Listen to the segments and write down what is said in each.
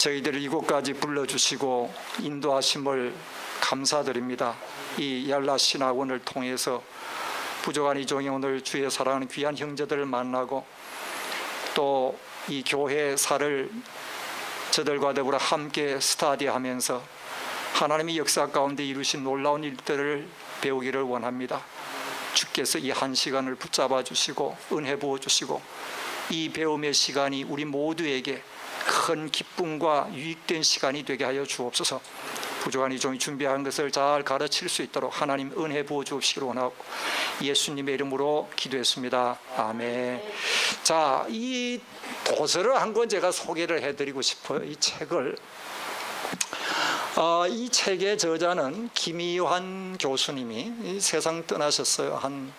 저희들을 이곳까지 불러주시고 인도하심을 감사드립니다. 이 열라신학원을 통해서 부족한 이 종이 오늘 주의 사랑하는 귀한 형제들을 만나고 또 이 교회사를 저들과 더불어 함께 스터디하면서 하나님의 역사 가운데 이루신 놀라운 일들을 배우기를 원합니다. 주께서 이 한 시간을 붙잡아 주시고 은혜 부어 주시고 이 배움의 시간이 우리 모두에게 큰 기쁨과 유익된 시간이 되게 하여 주옵소서. 부족한 이 종이 준비한 것을 잘 가르칠 수 있도록 하나님 은혜 부어 주옵시기를 원하고 예수님의 이름으로 기도했습니다. 아멘. 자, 이 도서를 한 권 제가 소개를 해드리고 싶어요. 이 책을. 이 책의 저자는 김희환 교수님이 세상 떠나셨어요. 한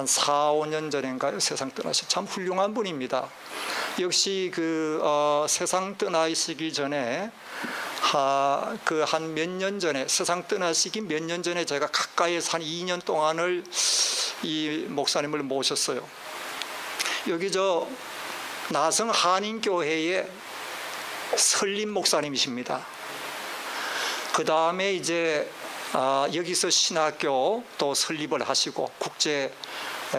4, 5년 전인가요? 세상 떠나셨어요. 참 훌륭한 분입니다. 역시 세상 떠나시기 전에 한 몇 년 전에, 세상 떠나시기 몇 년 전에 제가 가까이에서 한 2년 동안을 이 목사님을 모셨어요. 여기 나성 한인교회의 설립 목사님이십니다. 그 다음에 이제 여기서 신학교 또 설립을 하시고 국제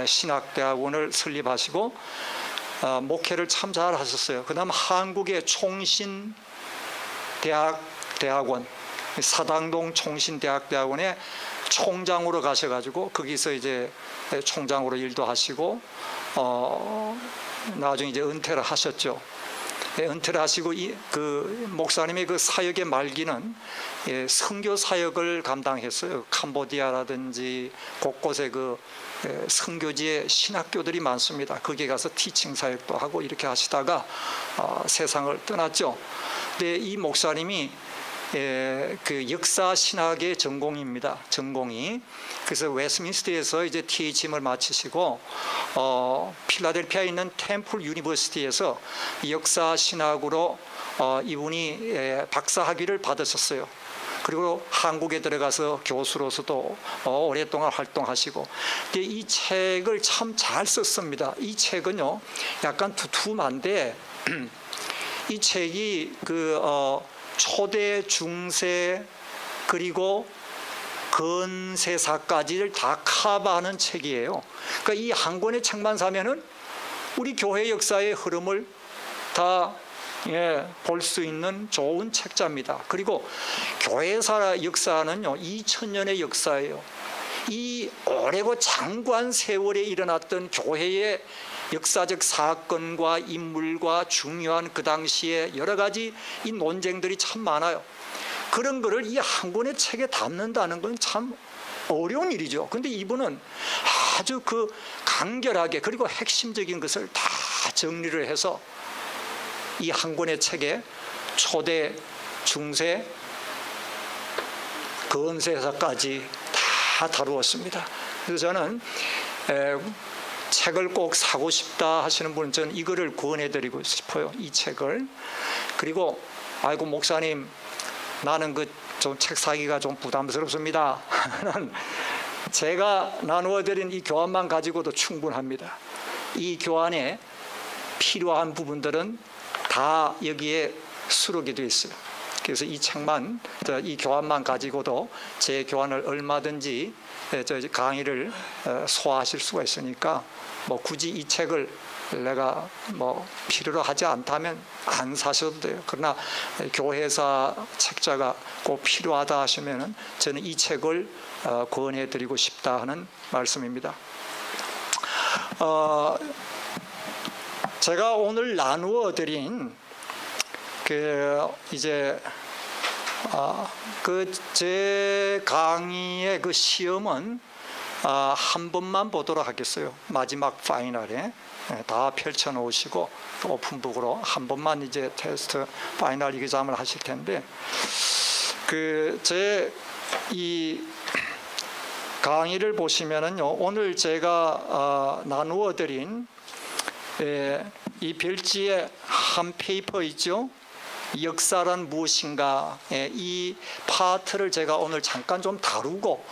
신학대학원을 설립하시고 목회를 참 잘 하셨어요. 그 다음 한국의 총신대학원, 사당동 총신대학원에 총장으로 가셔가지고 거기서 이제 총장으로 일도 하시고 나중에 이제 은퇴를 하셨죠. 은퇴를 하시고 그 목사님의 그 사역의 말기는 선교 사역을 감당했어요. 캄보디아라든지 곳곳에 그 선교지에 신학교들이 많습니다. 거기에 가서 티칭 사역도 하고 이렇게 하시다가 세상을 떠났죠. 근데 이 목사님이 그 역사 신학의 전공입니다. 전공이. 그래서 웨스민스터에서 이제 THM을 마치시고 필라델피아에 있는 템플 유니버시티에서 역사 신학으로 이분이 박사 학위를 받으셨어요. 그리고 한국에 들어가서 교수로서도 오랫동안 활동하시고. 근데 이 책을 참 잘 썼습니다. 이 책은요 약간 두툼한데 이 책이 초대, 중세 그리고 근세사까지를 다 커버하는 책이에요. 그러니까 이 한 권의 책만 사면은 우리 교회 역사의 흐름을 다 볼 수 있는 좋은 책자입니다. 그리고 교회사 역사는요 2000년의 역사예요. 이 오래고 장구한 세월에 일어났던 교회의 역사적 사건과 인물과 중요한 그 당시에 여러 가지 이 논쟁들이 참 많아요. 그런 거를 이 한 권의 책에 담는다는 건 참 어려운 일이죠. 근데 이분은 아주 간결하게 그리고 핵심적인 것을 다 정리를 해서 이 한 권의 책에 초대, 중세, 근세사까지 다 다루었습니다. 그래서 저는 책을 꼭 사고 싶다 하시는 분은 저는 이거를 권해드리고 싶어요. 이 책을. 그리고 아이고 목사님 나는 좀 책 사기가 좀 부담스럽습니다. 제가 나누어드린 이 교환만 가지고도 충분합니다. 이 교환에 필요한 부분들은 다 여기에 수록이 되어 있어요. 그래서 이 책만, 이 교환만 가지고도 제 교환을 얼마든지 강의를 소화하실 수가 있으니까 굳이 이 책을 내가 필요로 하지 않다면 안 사셔도 돼요. 그러나 교회사 책자가 꼭 필요하다 하시면은 저는 이 책을 권해드리고 싶다 하는 말씀입니다. 제가 오늘 나누어 드린 제 강의의 시험은 한 번만 보도록 하겠어요. 마지막 파이널에 다 펼쳐 놓으시고 오픈북으로 한 번만 이제 테스트 파이널 exam을 하실 텐데 제 이 강의를 보시면은요 오늘 제가 나누어 드린 이 별지의 한 페이퍼 있죠. 역사란 무엇인가 이 파트를 제가 오늘 잠깐 좀 다루고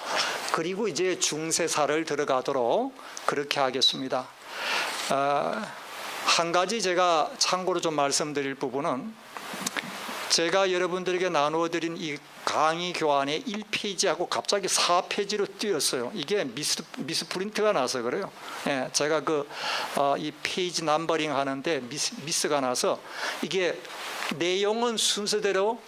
그리고 이제 중세사를 들어가도록 그렇게 하겠습니다. 한 가지 제가 참고로 좀 말씀드릴 부분은 제가 여러분들에게 나누어드린 이 강의 교환의 1페이지하고 갑자기 4페이지로 뛰었어요. 이게 미스프린트가 나서 그래요. 예, 제가 이 페이지 넘버링 하는데 미스가 나서 이게 내용은 순서대로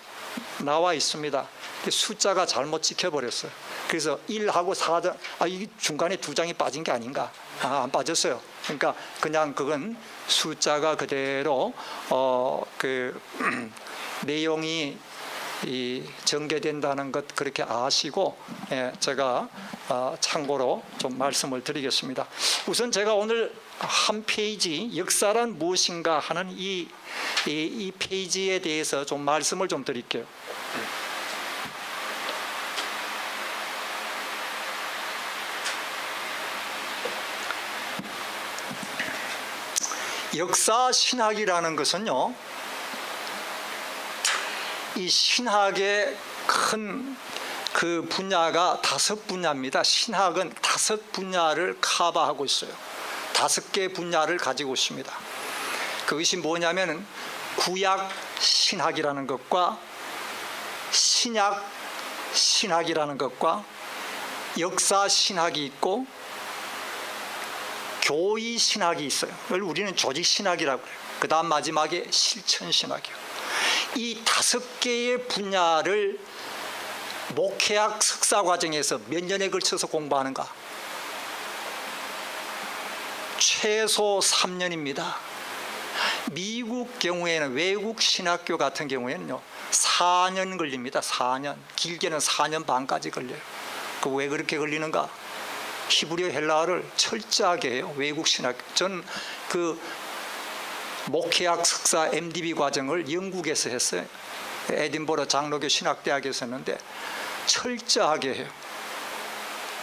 나와 있습니다. 숫자가 잘못 찍혀버렸어요. 그래서 1하고 4장, 이게 중간에 2장이 빠진 게 아닌가? 안 빠졌어요. 그러니까 그냥 그건 숫자가 그대로 내용이 전개된다는 것 그렇게 아시고, 제가 참고로 좀 말씀을 드리겠습니다. 우선 제가 오늘 한 페이지 역사란 무엇인가 하는 이 페이지에 대해서 좀 말씀을 좀 드릴게요. 역사 신학이라는 것은요, 이 신학의 큰 그 분야가 5분야입니다. 신학은 5분야를 커버하고 있어요. 5개 분야를 가지고 있습니다. 그것이 뭐냐면 구약 신학이라는 것과 신약 신학이라는 것과 역사 신학이 있고 교의 신학이 있어요. 그걸 우리는 조직 신학이라고 해요. 그 다음 마지막에 실천 신학이요. 이 5개의 분야를 목회학 석사 과정에서 몇 년에 걸쳐서 공부하는가? 최소 3년입니다. 미국 경우에는 외국 신학교 같은 경우에는요 4년 걸립니다. 4년, 길게는 4년 반까지 걸려요. 그 왜 그렇게 걸리는가? 히브리어 헬라어를 철저하게 해요. 외국 신학교. 전 목회학 석사 MDB 과정을 영국에서 했어요. 에딘버러 장로교 신학대학에서 했는데 철저하게 해요.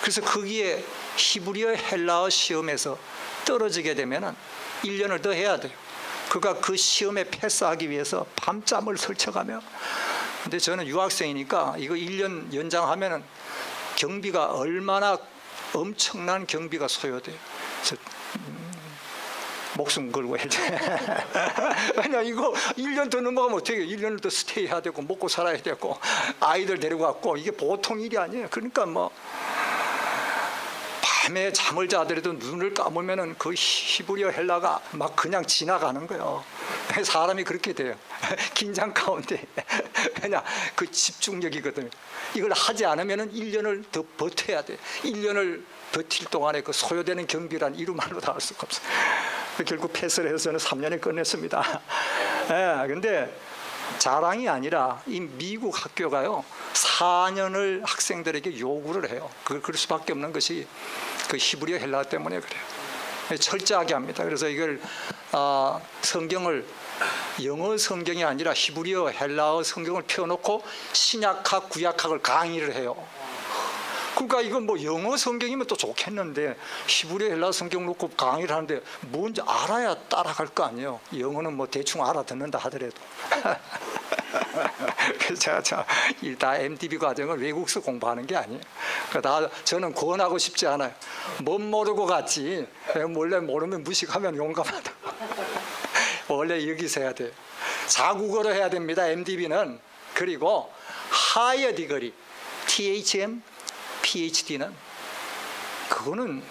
그래서 거기에 히브리어 헬라어 시험에서 떨어지게 되면 1년을 더 해야 돼요. 그가 그 시험에 패스하기 위해서 밤잠을 설쳐가며, 근데 저는 유학생이니까 이거 1년 연장하면 경비가 얼마나 엄청난 경비가 소요돼요. 목숨 걸고 해야지. 왜냐, 이거 1년 더 넘어가면 어떻게 해요? 1년을 더 스테이 해야 되고, 먹고 살아야 되고, 아이들 데리고 갔고, 이게 보통 일이 아니에요. 그러니까 밤에 잠을 자더라도 눈을 감으면은 그 히브리어 헬라가 막 그냥 지나가는 거예요. 사람이 그렇게 돼요. 긴장 가운데. 왜냐, 그 집중력이거든요. 이걸 하지 않으면은 1년을 더 버텨야 돼. 1년을 버틸 동안에 그 소요되는 경비란 이루 말로 다 할 수가 없어요. 결국 패스를 해서는 3년에 끝냈습니다. 근데 자랑이 아니라 이 미국 학교가요 4년을 학생들에게 요구를 해요. 그럴 수밖에 없는 것이 그 히브리어 헬라어 때문에 그래요. 철저하게 합니다. 그래서 이걸 성경을 영어 성경이 아니라 히브리어 헬라어 성경을 펴놓고 신약학 구약학을 강의를 해요. 그러니까 이건 영어 성경이면 또 좋겠는데 히브리어 헬라어 성경 놓고 강의를 하는데 뭔지 알아야 따라갈 거 아니에요. 영어는 대충 알아듣는다 하더라도. 그래서 제가 다 MDB 과정을 외국서 공부하는 게 아니에요. 저는 권하고 싶지 않아요. 못 모르고 갔지. 원래 모르면 무식하면 용감하다. 원래 여기서 해야 돼요. 자국어로 해야 됩니다. MDB는. 그리고 하이어 디그리 THM PhD는 그거는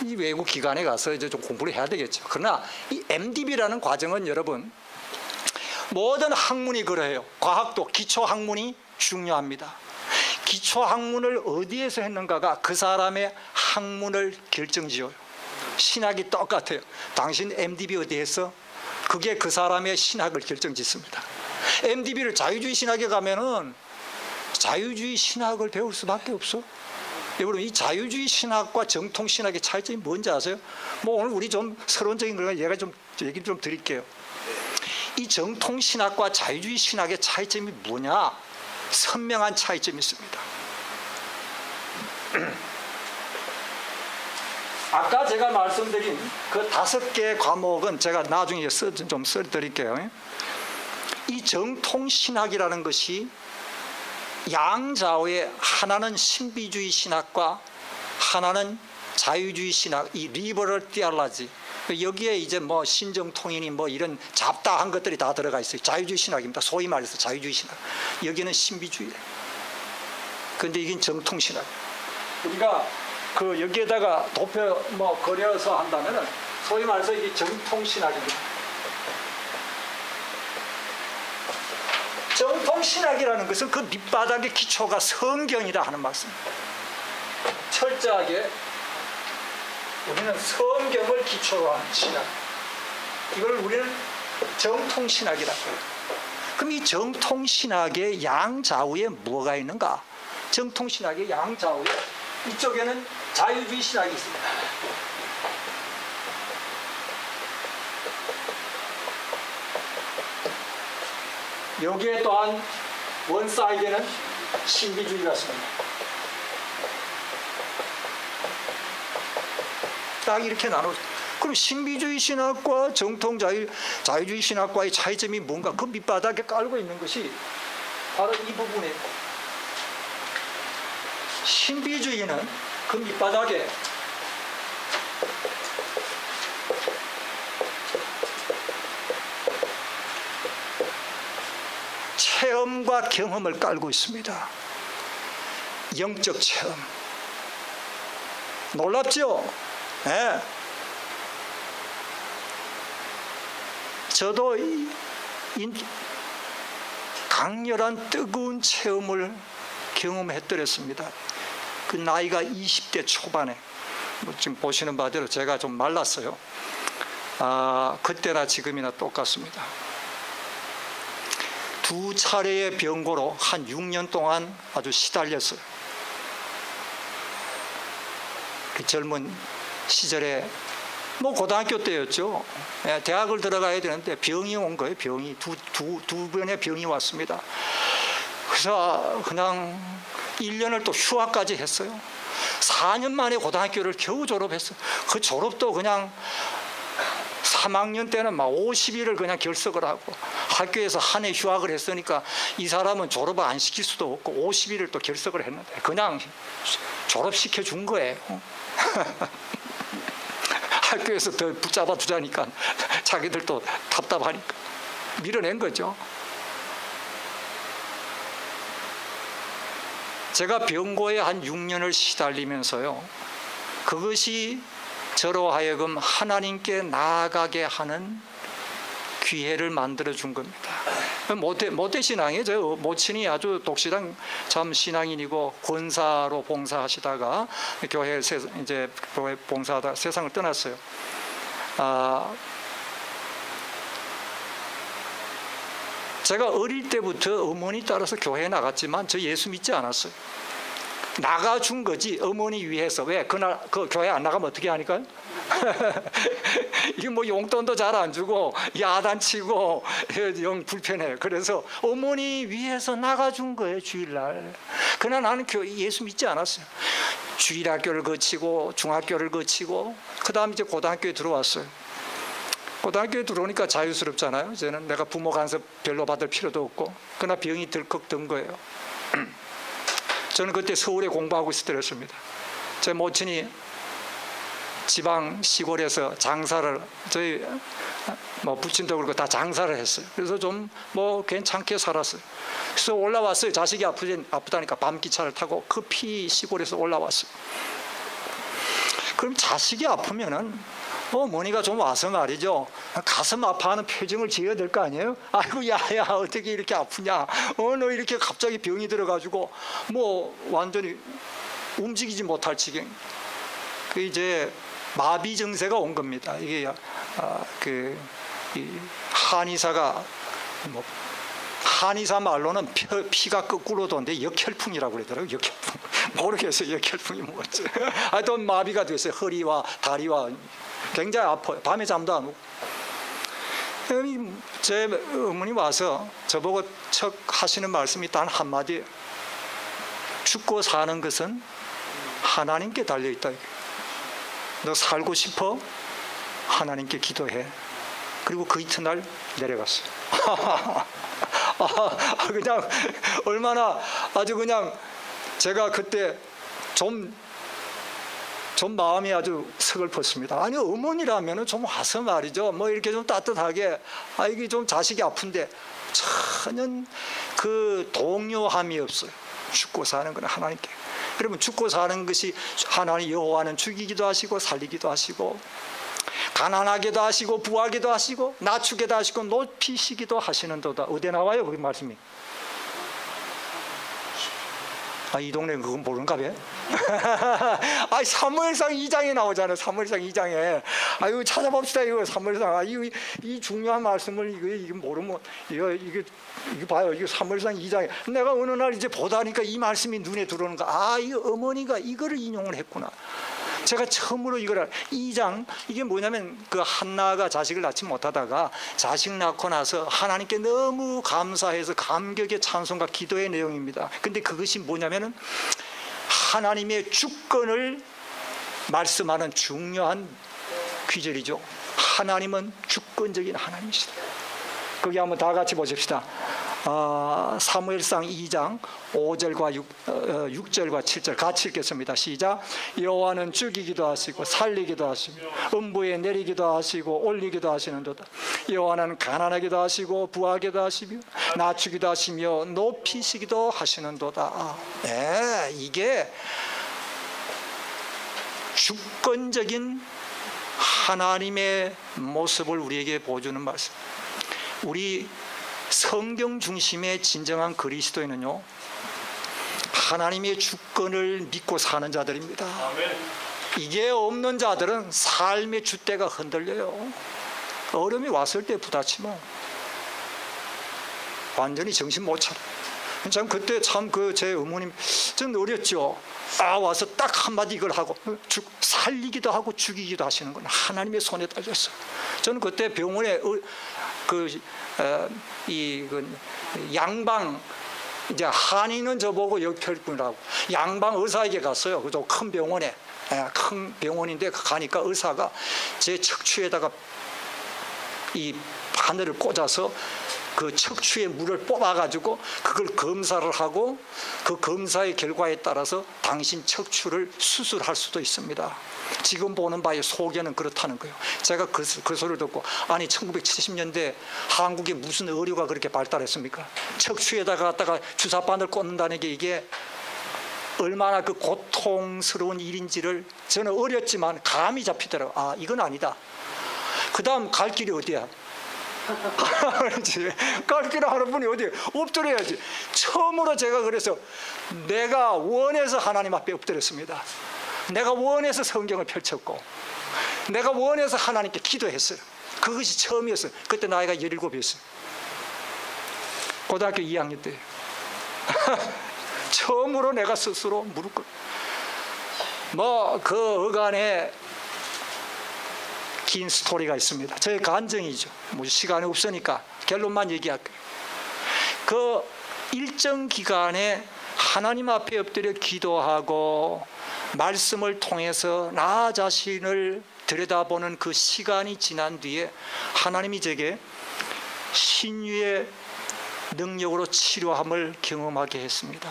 이 외국 기관에 가서 이제 좀 공부를 해야 되겠죠. 그러나 이 MDB라는 과정은 여러분 모든 학문이 그래요. 과학도 기초 학문이 중요합니다. 기초 학문을 어디에서 했는가가 그 사람의 학문을 결정지어요. 신학이 똑같아요. 당신 MDB 어디에서? 그게 그 사람의 신학을 결정짓습니다. MDB를 자유주의 신학에 가면은 자유주의 신학을 배울 수밖에 없어. 여러분, 이 자유주의 신학과 정통 신학의 차이점이 뭔지 아세요? 오늘 우리 좀 서론적인 걸 얘가 좀 얘기 좀 드릴게요. 이 정통 신학과 자유주의 신학의 차이점이 뭐냐? 선명한 차이점이 있습니다. 아까 제가 말씀드린 그 5개의 과목은 제가 나중에 좀 써드릴게요. 이 정통 신학이라는 것이 양좌우에 하나는 신비주의 신학과 하나는 자유주의 신학, 이 리버럴 티올로지, 여기에 이제 뭐 신정통일이 뭐 이런 잡다한 것들이 다 들어가 있어요. 자유주의 신학입니다. 소위 말해서 자유주의 신학. 여기는 신비주의예요. 그런데 이긴 정통신학. 우리가 그 여기에다가 도표 뭐 그려서 한다면은 소위 말해서 이게 정통신학입니다. 정통신학이라는 것은 그 밑바닥의 기초가 성경이다 하는 말씀입니다. 철저하게 우리는 성경을 기초로 한 신학, 이걸 우리는 정통신학이라고 해요. 그럼 이 정통신학의 양좌우에 뭐가 있는가? 정통신학의 양좌우에 이쪽에는 자유주의 신학이 있습니다. 여기에 또한 원사이드는 신비주의가 있습니다. 딱 이렇게 나눠. 그럼 신비주의 신학과 정통 자유주의 신학과의 차이점이 뭔가? 그 밑바닥에 깔고 있는 것이 바로 이 부분이에요. 신비주의는 그 밑바닥에 체험과 경험을 깔고 있습니다. 영적 체험. 놀랍죠? 네. 저도 강렬한 뜨거운 체험을 경험했더랬습니다. 그 나이가 20대 초반에, 지금 보시는 바대로 제가 좀 말랐어요. 그때나 지금이나 똑같습니다. 두 차례의 병고로 한 6년 동안 아주 시달렸어요. 그 젊은 시절에 뭐 고등학교 때였죠. 대학을 들어가야 되는데 병이 온 거예요. 병이 두 번의 병이 왔습니다. 그래서 그냥 1년을 또 휴학까지 했어요. 4년 만에 고등학교를 겨우 졸업했어요. 그 졸업도 그냥 3학년 때는 막 50일을 그냥 결석을 하고, 학교에서 한 해 휴학을 했으니까 이 사람은 졸업을 안 시킬 수도 없고 50일을 또 결석을 했는데 그냥 졸업시켜 준 거예요. 학교에서 더 붙잡아 두자니까 자기들도 답답하니까 밀어낸 거죠. 제가 병고에 한 6년을 시달리면서요, 그것이 저로 하여금 하나님께 나아가게 하는 기회를 만들어 준 겁니다. 모태 신앙이에요. 저 모친이 아주 독실한 참 신앙인이고 권사로 봉사하시다가 교회 이제 교회 봉사하다 세상을 떠났어요. 제가 어릴 때부터 어머니 따라서 교회에 나갔지만 저 예수 믿지 않았어요. 나가준 거지 어머니 위해서. 왜? 그날 그 교회 안 나가면 어떻게 하니까? 이게 뭐 용돈도 잘 안 주고 야단치고 영 불편해요. 그래서 어머니 위해서 나가준 거예요. 주일날. 그러나 나는 예수 믿지 않았어요. 주일학교를 거치고 중학교를 거치고 그 다음 이제 고등학교에 들어왔어요. 고등학교에 들어오니까 자유스럽잖아요. 이제는 내가 부모 간섭 별로 받을 필요도 없고. 그러나 병이 덜컥 든 거예요. 저는 그때 서울에 공부하고 있었습니다. 제 모친이 지방 시골에서 장사를, 저희 뭐 부친도 그렇고 다 장사를 했어요. 그래서 좀 뭐 괜찮게 살았어요. 그래서 올라왔어요. 자식이 아프다니까 밤기차를 타고 급히 시골에서 올라왔어요. 그럼 자식이 아프면은 어머니가 좀 와서 말이죠, 가슴 아파하는 표정을 지어야 될 거 아니에요? 아이고 야야 어떻게 이렇게 아프냐, 너 이렇게 갑자기 병이 들어가지고 뭐 완전히 움직이지 못할 지경. 그 이제 마비 증세가 온 겁니다. 이게 이 한의사가 뭐 한의사 말로는 피가 거꾸로 도는데 역혈풍이라고 그러더라고요. 역혈풍. 모르겠어요. 역혈풍이 뭐지. 하여튼 마비가 됐어요. 허리와 다리와 굉장히 아파요. 밤에 잠도 안 오고. 제 어머니 와서 저보고 척 하시는 말씀이 단 한마디. 죽고 사는 것은 하나님께 달려있다. 너 살고 싶어? 하나님께 기도해. 그리고 그 이튿날 내려갔어요. 그냥 얼마나 아주 그냥 제가 그때 좀 좀 마음이 아주 서글펐습니다. 아니 어머니라면 좀 와서 말이죠. 뭐 이렇게 좀 따뜻하게 이게 좀 자식이 아픈데 전혀 그 동요함이 없어요. 죽고 사는 건 하나님께. 여러분 죽고 사는 것이 하나님 여호와는 죽이기도 하시고 살리기도 하시고 가난하게도 하시고 부하게도 하시고 낮추게도 하시고 높이시기도 하시는도다. 어디에 나와요? 그 말씀이. 이 동네 그건 모르는가 봐. 사무엘상 2장에 나오잖아요. 사무엘상 2장에. 이거 찾아봅시다. 이거 사무엘상. 이 중요한 말씀을 이거 모르면 이거 봐요. 이거 사무엘상 2장에. 내가 어느 날 이제 보다니까 이 말씀이 눈에 들어오는 거. 이 어머니가 이거를 인용을 했구나. 제가 처음으로 이걸 2장 이게 뭐냐면 그 한나가 자식을 낳지 못하다가 자식 낳고 나서 하나님께 너무 감사해서 감격의 찬송과 기도의 내용입니다. 근데 그것이 뭐냐면은 하나님의 주권을 말씀하는 중요한 귀절이죠. 하나님은 주권적인 하나님이시다. 거기 한번 다 같이 보십시다. 사무엘상 2장 5절과 6절과 7절 같이 읽겠습니다. 시작. 여호와는 죽이기도 하시고 살리기도 하시고 음부에 내리기도 하시고 올리기도 하시는도다. 여호와는 가난하기도 하시고 부하기도 하시며 낮추기도 하시며 높이시기도 하시는도다. 네, 이게 주권적인 하나님의 모습을 우리에게 보여주는 말씀. 우리 성경 중심의 진정한 그리스도인은요, 하나님의 주권을 믿고 사는 자들입니다. 이게 없는 자들은 삶의 줏대가 흔들려요. 어려움이 왔을 때 부딪히면 완전히 정신 못 차려. 참 그때 참 제 어머님 좀 어렸죠. 와서 딱 한마디 이걸 하고 살리기도 하고 죽이기도 하시는 건 하나님의 손에 달렸어요. 저는 그때 병원에 양방 이제 한의는 저보고 역혈군이라고 양방 의사에게 갔어요. 그저 큰 병원에 큰 병원인데 가니까 의사가 제 척추에다가 이 바늘을 꽂아서 그 척추에 물을 뽑아가지고 그걸 검사를 하고 그 검사의 결과에 따라서 당신 척추를 수술할 수도 있습니다. 지금 보는 바에 소견은 그렇다는 거예요. 제가 그 소리를 듣고 아니 1970년대 한국에 무슨 의료가 그렇게 발달했습니까? 척추에다가 갖다가 주사바늘 꽂는다는 게 이게 얼마나 그 고통스러운 일인지를 저는 어렸지만 감이 잡히더라고요. 이건 아니다. 그 다음 갈 길이 어디야? 갈 길을 하는 분이 어디에 엎드려야지. 처음으로 제가 그래서 내가 원해서 하나님 앞에 엎드렸습니다. 내가 원해서 성경을 펼쳤고 내가 원해서 하나님께 기도했어요. 그것이 처음이었어요. 그때 나이가 17이었어요. 고등학교 2학년 때 처음으로 내가 스스로 무릎 꿇고 그 어간에 긴 스토리가 있습니다. 저의 간증이죠. 시간이 없으니까 결론만 얘기할게요. 그 일정 기간에 하나님 앞에 엎드려 기도하고 말씀을 통해서 나 자신을 들여다보는 그 시간이 지난 뒤에 하나님이 제게 신유의 능력으로 치료함을 경험하게 했습니다.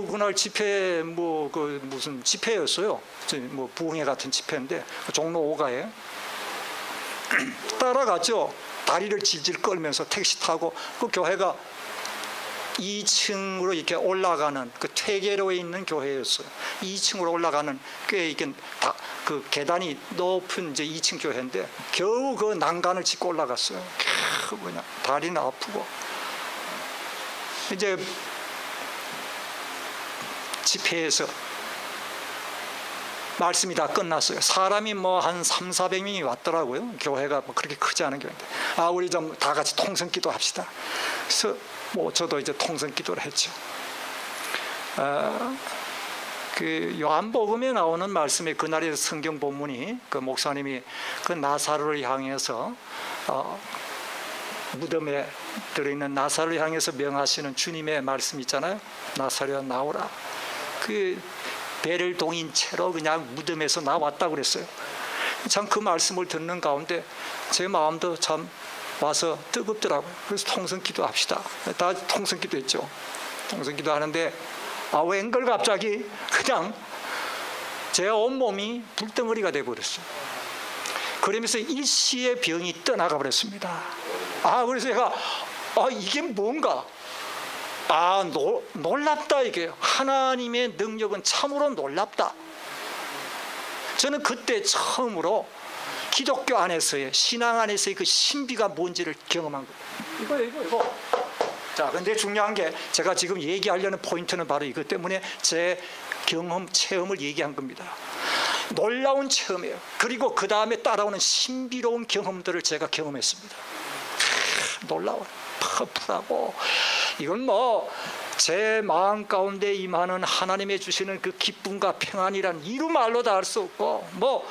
그날 집회 무슨 집회였어요. 부흥회 같은 집회인데 종로 5가에 따라갔죠. 다리를 질질 끌면서 택시 타고 그 교회가 2층으로 이렇게 올라가는 그 퇴계로에 있는 교회였어요. 2층으로 올라가는 꽤 이게 그 계단이 높은 이제 2층 교회인데 겨우 그 난간을 짚고 올라갔어요. 그냥 다리는 아프고 이제 집회에서 말씀이 다 끝났어요. 사람이 한 300~400명이 왔더라고요. 교회가 그렇게 크지 않은 교회인데 우리 좀 다 같이 통성기도 합시다. 그래서 저도 이제 통성기도를 했죠. 그 요한복음에 나오는 말씀에 그날의 성경 본문이 그 목사님이 그 나사로를 향해서 무덤에 들어있는 나사로를 향해서 명하시는 주님의 말씀 있잖아요. 나사로야 나오라. 그 배를 동인 채로 그냥 무덤에서 나왔다고 그랬어요. 참 그 말씀을 듣는 가운데 제 마음도 참 와서 뜨겁더라고요. 그래서 통성기도 합시다. 다 통성기도 했죠. 통성기도 하는데 웬걸 갑자기 그냥 제 온몸이 불덩어리가 돼버렸어요. 그러면서 일시에 병이 떠나가 버렸습니다. 그래서 제가 이게 뭔가 놀랍다. 이게 하나님의 능력은 참으로 놀랍다. 저는 그때 처음으로 기독교 안에서의, 신앙 안에서의 그 신비가 뭔지를 경험한 거예요. 이거. 자, 근데 중요한 게 제가 지금 얘기하려는 포인트는 바로 이것 때문에 제 경험, 체험을 얘기한 겁니다. 놀라운 체험이에요. 그리고 그 다음에 따라오는 신비로운 경험들을 제가 경험했습니다. 놀라워요. 파워풀하고, 이건 제 마음 가운데 임하는 하나님의 주시는 그 기쁨과 평안이란 이루 말로 다 할 수 없고,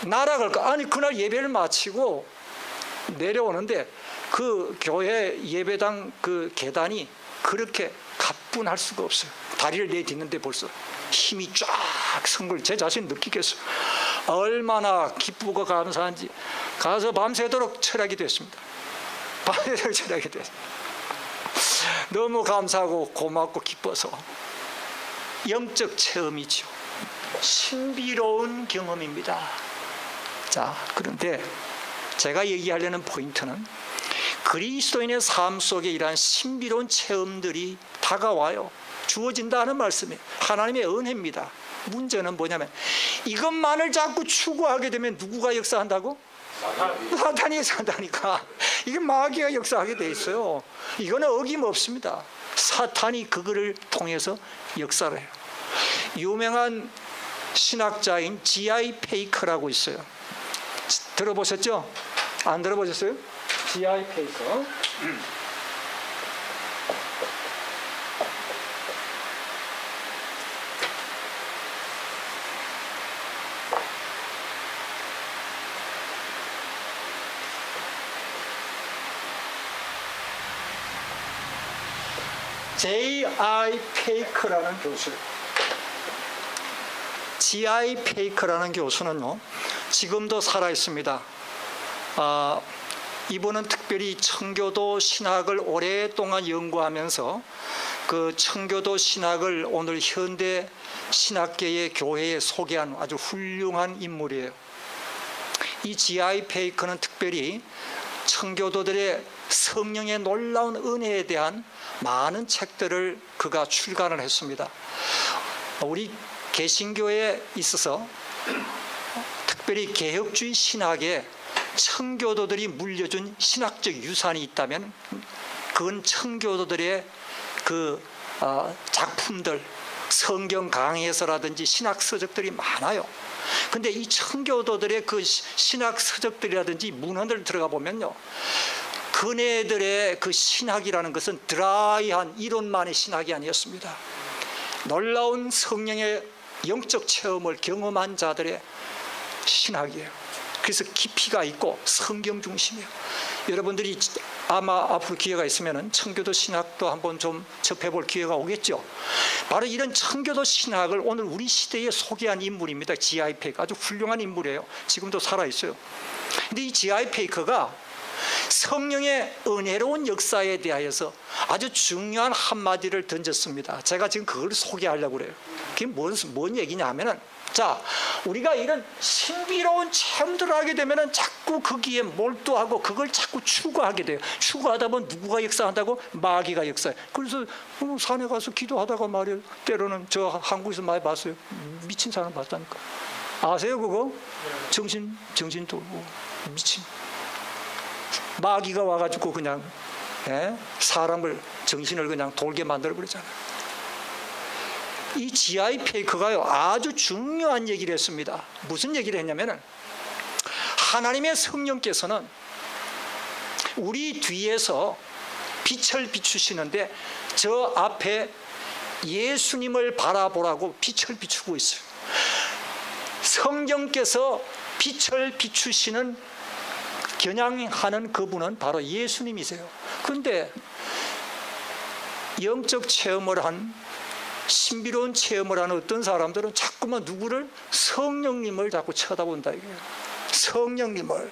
날아갈까? 아니, 그날 예배를 마치고 내려오는데 그 교회 예배당 그 계단이 그렇게 가뿐할 수가 없어요. 다리를 내딛는데 벌써 힘이 쫙 선 걸 제 자신 느끼겠어요. 얼마나 기쁘고 감사한지. 가서 밤새도록 철학이 됐습니다. 밤새도록 철학이 됐습니다. 너무 감사하고 고맙고 기뻐서 영적 체험이죠. 신비로운 경험입니다. 자, 그런데 제가 얘기하려는 포인트는 그리스도인의 삶 속에 이러한 신비로운 체험들이 다가와요. 주어진다는 말씀이에요. 하나님의 은혜입니다. 문제는 뭐냐면 이것만을 자꾸 추구하게 되면 누구가 역사한다고? 사탄이 역사한다니까. 이게 마귀가 역사하게 돼 있어요. 이거는 어김없습니다. 사탄이 그거를 통해서 역사를 해요. 유명한 신학자인 G.I. 페이커라고 있어요. 들어보셨죠? 안 들어보셨어요? G.I. 페이커. J.I. 페이커라는 교수. G.I. 페이커라는 교수는요, 지금도 살아 있습니다. 이분은 특별히 청교도 신학을 오랫동안 연구하면서 그 청교도 신학을 오늘 현대 신학계의 교회에 소개한 아주 훌륭한 인물이에요. 이 G.I. 페이커는 특별히 청교도들의 성령의 놀라운 은혜에 대한 많은 책들을 그가 출간을 했습니다. 우리 개신교에 있어서 특별히 개혁주의 신학에 청교도들이 물려준 신학적 유산이 있다면 그건 청교도들의 그 작품들, 성경 강해서라든지 신학 서적들이 많아요. 근데 이 청교도들의 그 신학 서적들이라든지 문헌들 들어가 보면요, 그네들의 그 신학이라는 것은 드라이한 이론만의 신학이 아니었습니다. 놀라운 성령의 영적 체험을 경험한 자들의 신학이에요. 그래서 깊이가 있고 성경 중심이에요. 여러분들이 아마 앞으로 기회가 있으면 청교도 신학도 한번 좀 접해볼 기회가 오겠죠. 바로 이런 청교도 신학을 오늘 우리 시대에 소개한 인물입니다. G.I. 페이커. 아주 훌륭한 인물이에요. 지금도 살아있어요. 근데 이 G.I. 페이커가 성령의 은혜로운 역사에 대하여서 아주 중요한 한마디를 던졌습니다. 제가 지금 그걸 소개하려고 그래요. 그게 뭔 얘기냐 하면은, 자, 우리가 이런 신비로운 체험들을 하게 되면은 자꾸 거기에 몰두하고 그걸 자꾸 추구하게 돼요. 추구하다 보면 누구가 역사한다고? 마귀가 역사해. 그래서 산에 가서 기도하다가 말이에요, 때로는 저 한국에서 많이 봤어요. 미친 사람 봤다니까. 아세요 그거? 정신 돌고 미친. 마귀가 와가지고 그냥 사람을, 정신을 그냥 돌게 만들어버리잖아요. 이 G.I. 페이커가요, 아주 중요한 얘기를 했습니다. 무슨 얘기를 했냐면은, 하나님의 성령께서는 우리 뒤에서 빛을 비추시는데 저 앞에 예수님을 바라보라고 빛을 비추고 있어요. 성령께서 빛을 비추시는, 겨냥하는 그분은 바로 예수님이세요. 그런데 영적 체험을 한, 신비로운 체험을 하는 어떤 사람들은 자꾸만 누구를? 성령님을 자꾸 쳐다본다 이거예요. 성령님을.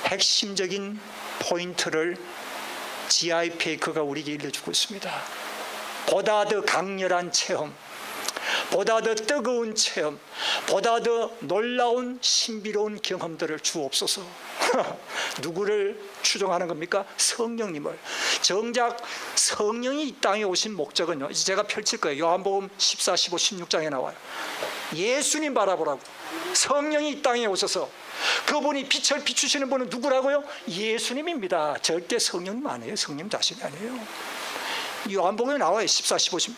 핵심적인 포인트를 G.I. 페이커가 우리에게 일러주고 있습니다. 보다 더 강렬한 체험, 보다 더 뜨거운 체험, 보다 더 놀라운 신비로운 경험들을 주옵소서. 누구를 추종하는 겁니까? 성령님을. 정작 성령이 이 땅에 오신 목적은요, 이제 제가 펼칠 거예요. 요한복음 14, 15, 16장에 나와요. 예수님 바라보라고. 성령이 이 땅에 오셔서 그분이 빛을 비추시는 분은 누구라고요? 예수님입니다. 절대 성령님 아니에요. 성령 자신이 아니에요. 요한복음에 나와요. 14, 15, 16.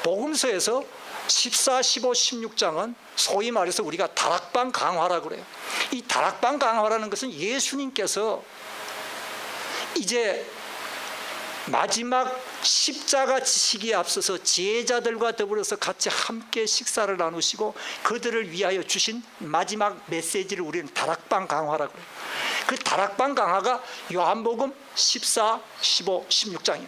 복음서에서 14, 15, 16장은 소위 말해서 우리가 다락방 강화라고 그래요. 이 다락방 강화라는 것은 예수님께서 이제 마지막 십자가 지시기에 앞서서 제자들과 더불어서 같이 함께 식사를 나누시고 그들을 위하여 주신 마지막 메시지를 우리는 다락방 강화라고 해요. 그 다락방 강화가 요한복음 14, 15, 16장이에요.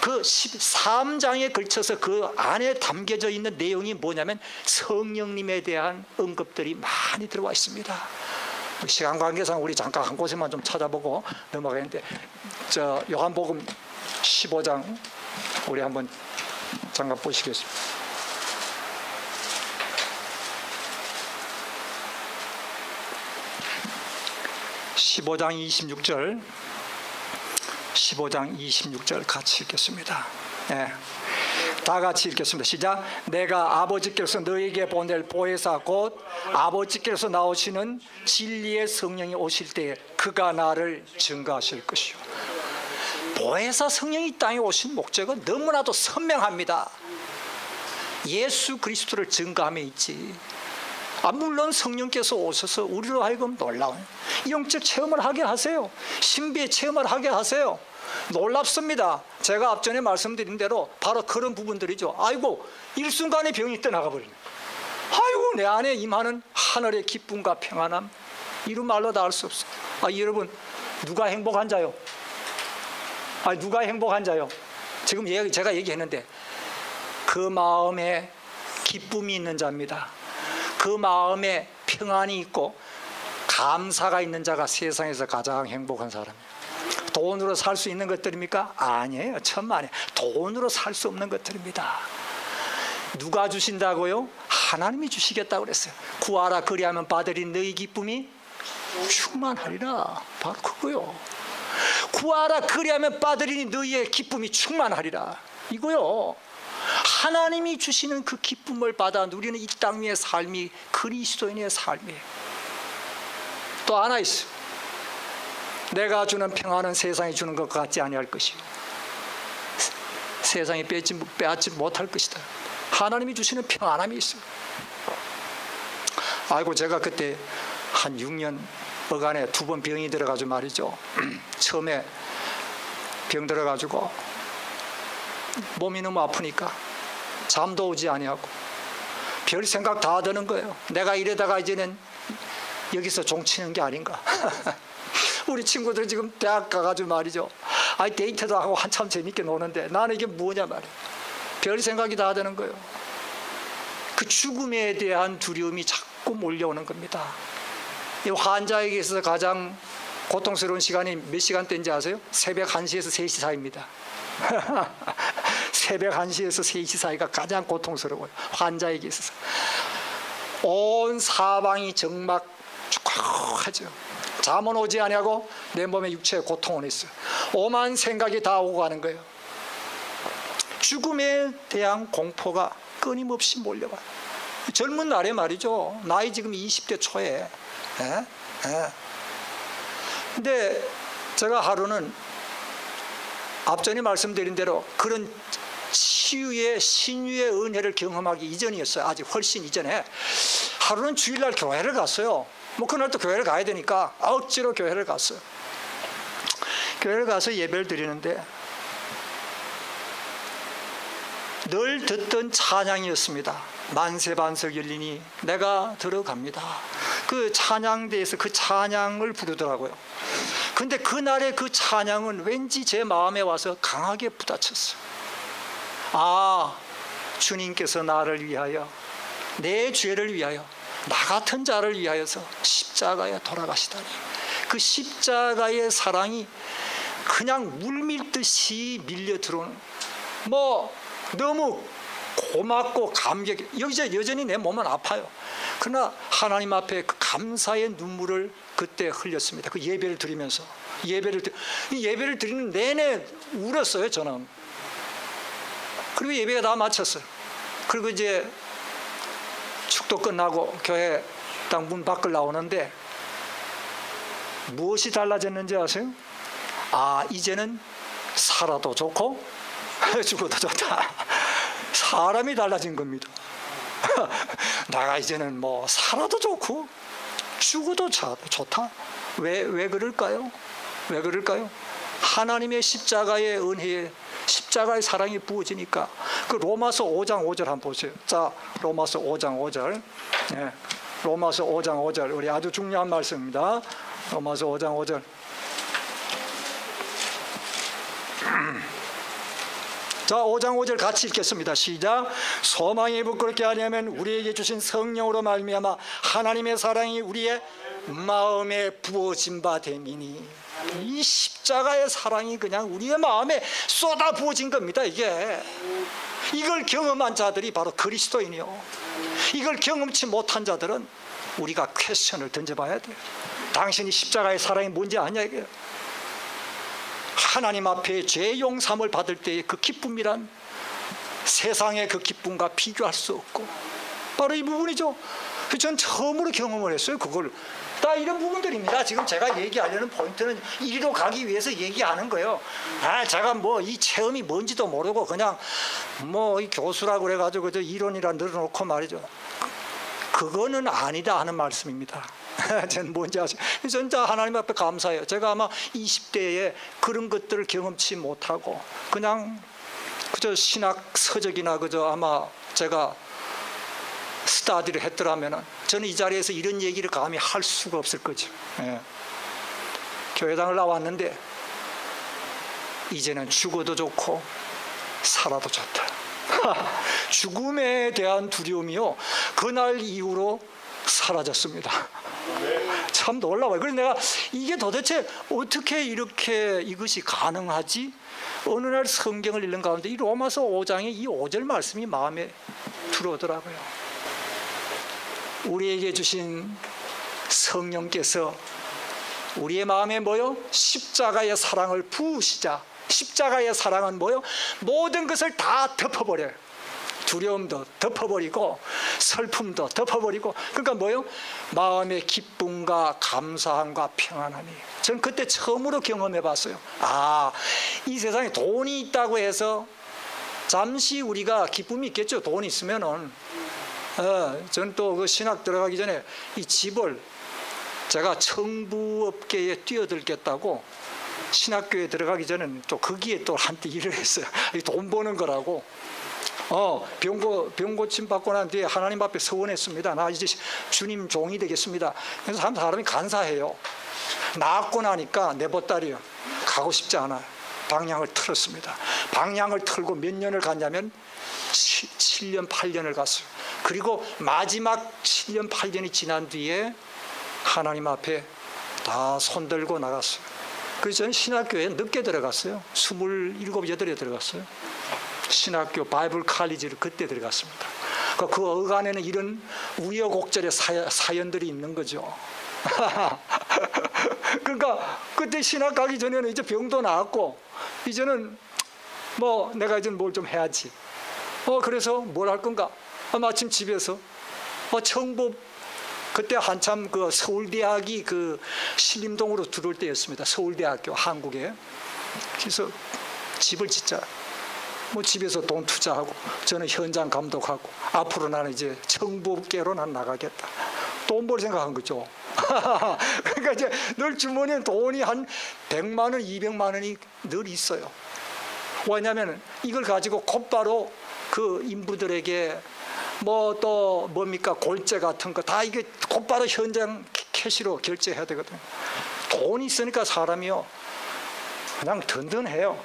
그 13장에 걸쳐서 그 안에 담겨져 있는 내용이 뭐냐면 성령님에 대한 언급들이 많이 들어와 있습니다. 시간 관계상 우리 잠깐 한 곳에만 좀 찾아보고 넘어가는데, 요한복음 15장 우리 한번 잠깐 보시겠습니다. (15장 26절) 15장 26절 같이 읽겠습니다. 네. 다 같이 읽겠습니다. 시작. 내가 아버지께서 너에게 보낼 보혜사 곧 아버지께서 나오시는 진리의 성령이 오실 때에 그가 나를 증거하실 것이요. 보혜사 성령이 이 땅에 오신 목적은 너무나도 선명합니다. 예수 그리스도를 증거함에 있지. 물론 성령께서 오셔서 우리로 하여금 놀라운 영적 체험을 하게 하세요. 신비의 체험을 하게 하세요. 놀랍습니다. 제가 앞전에 말씀드린 대로 바로 그런 부분들이죠. 아이고, 일순간에 병이 떠나가버리네. 아이고, 내 안에 임하는 하늘의 기쁨과 평안함, 이런 말로 다 할 수 없어요. 여러분, 누가 행복한 자요? 누가 행복한 자요? 지금 제가 얘기했는데 그 마음에 기쁨이 있는 자입니다. 그 마음에 평안이 있고 감사가 있는 자가 세상에서 가장 행복한 사람이에요. 돈으로 살 수 있는 것들입니까? 아니에요. 천만에. 돈으로 살 수 없는 것들입니다. 누가 주신다고요? 하나님이 주시겠다고 그랬어요. 구하라 그리하면 받으리 너희 기쁨이 충만하리라. 바로 그거요. 구하라 그리하면 받으리니 너희의 기쁨이 충만하리라. 이거요. 하나님이 주시는 그 기쁨을 받아 누리는 이 땅 위의 삶이 그리스도인의 삶이에요. 또 하나 있어요. 내가 주는 평안은 세상이 주는 것 같지 아니할 것이요. 세상이 빼앗지 못할 것이다. 하나님이 주시는 평안함이 있어요. 아이고, 제가 그때 한 6년 어간에 2번 병이 들어가지고 말이죠. 처음에 병 들어가지고 몸이 너무 아프니까 잠도 오지 아니하고 별 생각 다 드는 거예요. 내가 이러다가 이제는 여기서 종치는 게 아닌가. 우리 친구들 지금 대학 가가지고 말이죠. 데이트도 하고 한참 재밌게 노는데 나는 이게 뭐냐 말이에요. 별 생각이 다 드는 거예요. 그 죽음에 대한 두려움이 자꾸 몰려오는 겁니다. 이 환자에게 있어서 가장 고통스러운 시간이 몇 시간대인지 아세요? 새벽 1시에서 3시 사이입니다. 새벽 1시에서 3시 사이가 가장 고통스러워요. 환자에게 있어서. 온 사방이 적막하죠. 잠은 오지 아니하고 내 몸의 육체에 고통은 있어요. 오만 생각이 다 오고 가는 거예요. 죽음에 대한 공포가 끊임없이 몰려와요. 젊은 날에 말이죠. 나이 지금 20대 초에. 근데 제가 하루는 앞전에 말씀드린 대로 그런 치유의 신유의 은혜를 경험하기 이전이었어요. 아직 훨씬 이전에. 하루는 주일날 교회를 갔어요. 그날 또 교회를 가야 되니까 억지로 교회를 갔어요. 교회를 가서 예배를 드리는데 늘 듣던 찬양이었습니다. 만세반석 열리니 내가 들어갑니다. 그 찬양대에서 그 찬양을 부르더라고요. 근데 그날의 그 찬양은 왠지 제 마음에 와서 강하게 부딪혔어요. 주님께서 나를 위하여, 내 죄를 위하여, 나 같은 자를 위하여서 십자가에 돌아가시다니. 그 십자가의 사랑이 그냥 물밀듯이 밀려 들어오는, 뭐 너무 고맙고 감격, 여전히 내 몸은 아파요. 그러나 하나님 앞에 그 감사의 눈물을 그때 흘렸습니다. 그 예배를 드리면서 예배를 드리는 내내 울었어요, 저는. 그리고 예배가 다 마쳤어요. 그리고 이제 축도 끝나고 교회 딱 문 밖을 나오는데 무엇이 달라졌는지 아세요? 아, 이제는 살아도 좋고 죽어도 좋다. 사람이 달라진 겁니다. 내가 이제는 뭐 살아도 좋고 죽어도 좋다. 왜 그럴까요? 왜 그럴까요? 하나님의 십자가의 은혜에 십자가의 사랑이 부어지니까. 그 로마서 5장 5절 한번 보세요. 자, 로마서 5장 5절. 네. 로마서 5장 5절. 우리 아주 중요한 말씀입니다. 로마서 5장 5절. 자, 5장 5절 같이 읽겠습니다. 시작. 소망이 부끄럽게 하려면 우리에게 주신 성령으로 말미암아 하나님의 사랑이 우리의 마음에 부어진 바 됨이니. 이 십자가의 사랑이 그냥 우리의 마음에 쏟아 부어진 겁니다. 이걸 경험한 자들이 바로 그리스도인이요. 이걸 경험치 못한 자들은 우리가 퀘스천을 던져봐야 돼요. 당신이 십자가의 사랑이 뭔지 아냐 이게요. 하나님 앞에 죄 용서함을 받을 때의 그 기쁨이란 세상의 그 기쁨과 비교할 수 없고, 바로 이 부분이죠. 전 처음으로 경험을 했어요. 그걸 다 이런 부분들입니다. 지금 제가 얘기하려는 포인트는 이리로 가기 위해서 얘기하는 거예요. 제가 뭐 이 체험이 뭔지도 모르고 그냥 뭐 이 교수라고 그래가지고 저 이론이라 늘어놓고 말이죠. 그거는 아니다 하는 말씀입니다. 저는 뭔지 아시죠? 진짜 하나님 앞에 감사해요. 제가 아마 20대에 그런 것들을 경험치 못하고 그냥 그저 신학 서적이나 그저 아마 제가 스타디를 했더라면 저는 이 자리에서 이런 얘기를 감히 할 수가 없을 거죠. 예. 교회당을 나왔는데 이제는 죽어도 좋고 살아도 좋다. 죽음에 대한 두려움이요, 그날 이후로 사라졌습니다. 참 놀라워요. 그래서 내가 이게 도대체 어떻게 이렇게 이것이 가능하지? 어느 날 성경을 읽는 가운데 이 로마서 5장의 이 5절 말씀이 마음에 들어오더라고요. 우리에게 주신 성령께서 우리의 마음에 뭐요? 십자가의 사랑을 부으시자. 십자가의 사랑은 뭐요? 모든 것을 다 덮어버려요. 두려움도 덮어버리고 슬픔도 덮어버리고, 그러니까 뭐요? 마음의 기쁨과 감사함과 평안함이. 저는 그때 처음으로 경험해 봤어요. 이 세상에 돈이 있다고 해서 잠시 우리가 기쁨이 있겠죠. 돈이 있으면은. 저는 또 그 신학 들어가기 전에 이 집을 제가 청부업계에 뛰어들겠다고 신학교에 들어가기 전에는 또 거기에 또 한때 일을 했어요. 돈 버는 거라고. 병 고침 받고 난 뒤에 하나님 앞에 서원했습니다. 나 이제 주님 종이 되겠습니다. 그래서 사람이 간사해요. 낳고 나니까 내 보따리요, 가고 싶지 않아요. 방향을 틀었습니다. 방향을 틀고 몇 년을 갔냐면 7년 8년을 갔어요. 그리고 마지막 7년 8년이 지난 뒤에 하나님 앞에 다 손들고 나갔어요. 그래서 저는 신학교에 늦게 들어갔어요. 27, 8에 들어갔어요. 신학교 바이블 칼리지를 그때 들어갔습니다. 그 어간에는 이런 우여곡절의 사연들이 있는 거죠. 그러니까 그때 신학 가기 전에는 이제 병도 나았고 이제는 뭐 내가 이제 뭘 좀 해야지. 그래서 뭘 할 건가? 마침 집에서 청법, 그때 한참 그 서울대학이 그 신림동으로 들어올 때였습니다. 서울대학교, 한국에. 그래서 집을 짓자. 뭐 집에서 돈 투자하고 저는 현장 감독하고 앞으로 나는 이제 청부업계로 난 나가겠다. 돈 벌 생각한 거죠. 그러니까 이제 늘 주머니에 돈이 한 100만 원, 200만 원이 늘 있어요. 왜냐하면 이걸 가지고 곧바로 그 인부들에게 뭐 또 뭡니까 골재 같은 거 다 이게 곧바로 현장 캐시로 결제해야 되거든요. 돈이 있으니까 사람이요 그냥 든든해요.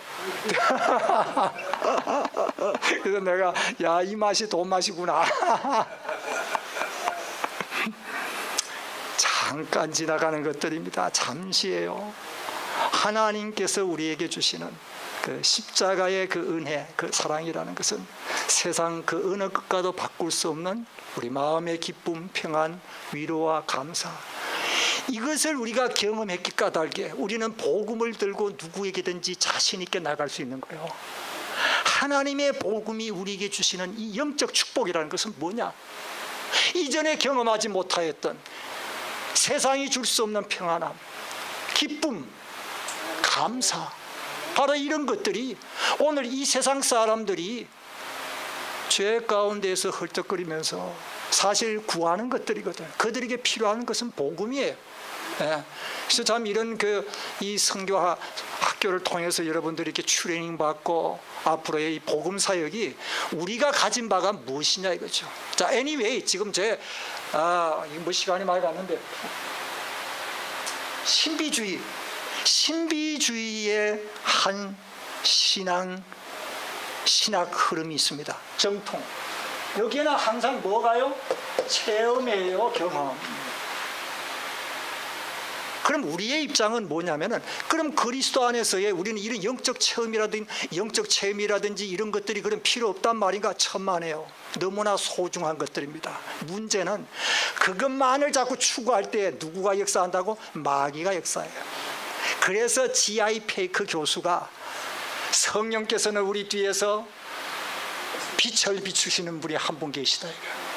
그래서 내가 이 맛이 돈 맛이구나. 잠깐 지나가는 것들입니다. 잠시예요. 하나님께서 우리에게 주시는 그 십자가의 그 은혜, 그 사랑이라는 것은 세상 그 어느 것과도 바꿀 수 없는 우리 마음의 기쁨, 평안, 위로와 감사, 이것을 우리가 경험했기 까닭에 우리는 복음을 들고 누구에게든지 자신 있게 나갈 수 있는 거예요. 하나님의 복음이 우리에게 주시는 이 영적 축복이라는 것은 뭐냐? 이전에 경험하지 못하였던 세상이 줄 수 없는 평안함, 기쁨, 감사, 바로 이런 것들이 오늘 이 세상 사람들이 죄 가운데에서 헐떡거리면서 사실 구하는 것들이거든. 그들에게 필요한 것은 복음이에요. 예. 그래서 참 이런 이 선교 학교를 통해서 여러분들이 이렇게 트레이닝 받고 앞으로의 이 복음 사역이 우리가 가진 바가 무엇이냐 이거죠. 자, anyway, 지금 뭐 시간이 많이 갔는데 신비주의의 한 신학 흐름이 있습니다. 정통. 여기에는 항상 뭐가요? 체험이에요, 경험. 그럼 우리의 입장은 뭐냐면은, 그럼 그리스도 안에서의 우리는 이런 영적 체험이라든지 이런 것들이 그럼 필요 없단 말인가? 천만에요. 너무나 소중한 것들입니다. 문제는 그것만을 자꾸 추구할 때 누구가 역사한다고? 마귀가 역사해요. 그래서 G.I. 페이크 교수가 성령께서는 우리 뒤에서 빛을 비추시는 분이 한 분 계시다.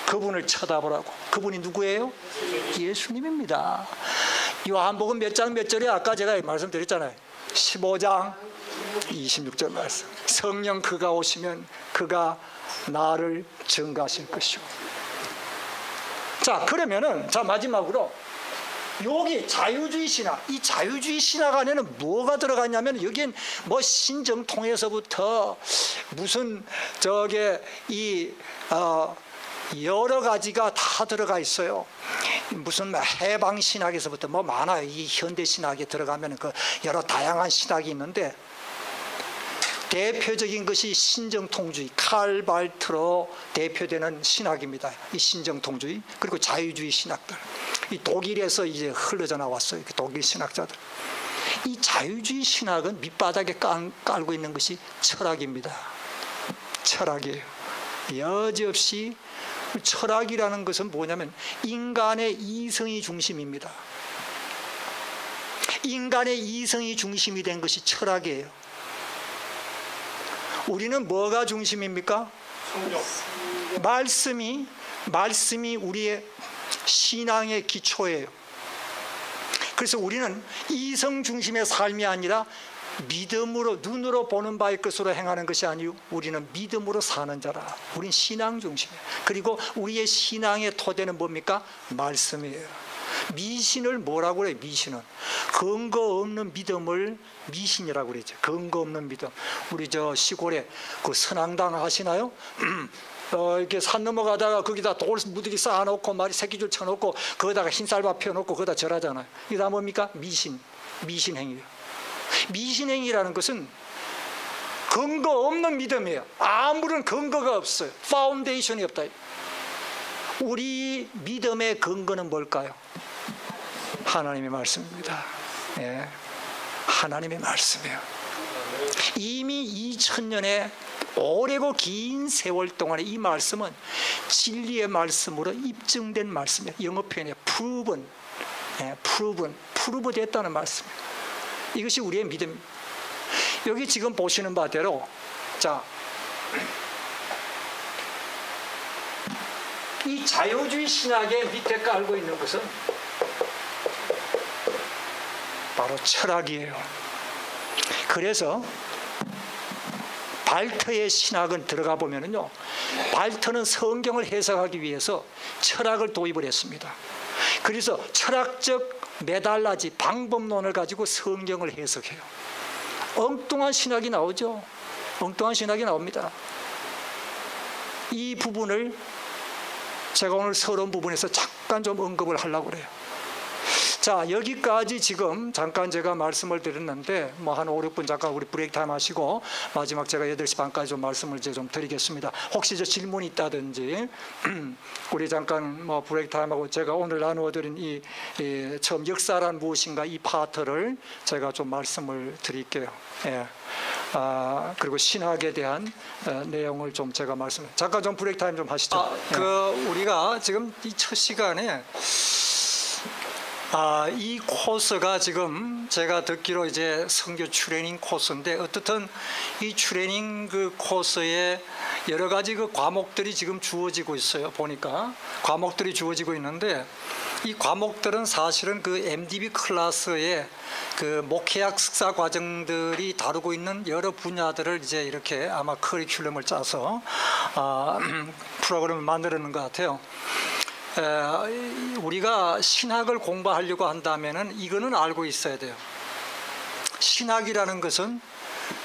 그분을 쳐다보라고. 그분이 누구예요? 예수님입니다. 요한복음 몇 장 몇 절에 아까 제가 말씀드렸잖아요. 15장 26절 말씀. 성령 그가 오시면 그가 나를 증거하실 것이요. 자, 그러면은 마지막으로 여기 자유주의 신학, 이 자유주의 신학 안에는 뭐가 들어갔냐면, 여기엔 뭐 신정통에서부터 무슨 여러 가지가 다 들어가 있어요. 무슨 해방 신학에서부터 뭐 많아요. 이 현대 신학에 들어가면 그 여러 다양한 신학이 있는데, 대표적인 것이 신정통주의, 칼 발트로 대표되는 신학입니다. 이 신정통주의, 그리고 자유주의 신학들. 이 독일에서 이제 흘러져 나왔어요. 독일 신학자들. 이 자유주의 신학은 밑바닥에 깔고 있는 것이 철학입니다. 철학이에요. 여지없이 철학이라는 것은 뭐냐면 인간의 이성이 중심입니다. 인간의 이성이 중심이 된 것이 철학이에요. 우리는 뭐가 중심입니까? 말씀이 우리의 신앙의 기초예요. 그래서 우리는 이성 중심의 삶이 아니라 믿음으로, 눈으로 보는 바의 것으로 행하는 것이 아니요, 우리는 믿음으로 사는 자라. 우린 신앙 중심이에요. 그리고 우리의 신앙의 토대는 뭡니까? 말씀이에요. 미신을 뭐라고 그래요? 미신은 근거 없는 믿음을 미신이라고 그러죠. 근거 없는 믿음. 우리 시골에 그 선앙당 하시나요? 이렇게 산 넘어가다가 거기다 돌 무더기 쌓아놓고 새끼줄 쳐놓고 거기다가 흰쌀밥 펴놓고 거기다 절하잖아요. 이게 다 뭡니까? 미신행위예요. 미신행위라는 것은 근거 없는 믿음이에요. 아무런 근거가 없어요. 파운데이션이 없다. 우리 믿음의 근거는 뭘까요? 하나님의 말씀입니다. 예, 하나님의 말씀이에요. 이미 2000년의 오래고 긴 세월 동안에 이 말씀은 진리의 말씀으로 입증된 말씀이에요. 영어 표현에 proven, prove 됐다는 말씀이에요. 이것이 우리의 믿음입니다. 여기 지금 보시는 바대로, 이 자유주의 신학의 밑에 깔고 있는 것은 바로 철학이에요. 그래서 발트의 신학은 들어가 보면은요, 발트는 성경을 해석하기 위해서 철학을 도입을 했습니다. 그래서 철학적 메달라지, 방법론을 가지고 성경을 해석해요. 엉뚱한 신학이 나오죠. 엉뚱한 신학이 나옵니다. 이 부분을 제가 오늘 서론 부분에서 잠깐 좀 언급을 하려고 그래요. 자, 여기까지 지금 잠깐 제가 말씀을 드렸는데, 한 5, 6분 잠깐 우리 브레이크 타임 하시고 마지막 제가 8시 반까지 좀 말씀을 좀 드리겠습니다. 혹시 질문이 있다든지 우리 잠깐 브레이크 타임하고 제가 오늘 나누어 드린 이 처음 역사란 무엇인가 이 파트를 제가 좀 말씀을 드릴게요. 예. 그리고 신학에 대한 내용을 좀 제가 잠깐 좀 브레이크 타임 좀 하시죠. 우리가 지금 이 첫 시간에 이 코스가 지금 제가 듣기로 이제 선교 트레이닝 코스인데, 어떻든 이 트레이닝 그 코스에 여러 가지 그 과목들이 지금 주어지고 있어요. 보니까 과목들이 주어지고 있는데, 이 과목들은 사실은 그 MDB 클래스의 그 목회학 석사 과정들이 다루고 있는 여러 분야들을 이제 이렇게 아마 커리큘럼을 짜서 프로그램을 만들었는 것 같아요. 우리가 신학을 공부하려고 한다면은 이거는 알고 있어야 돼요. 신학이라는 것은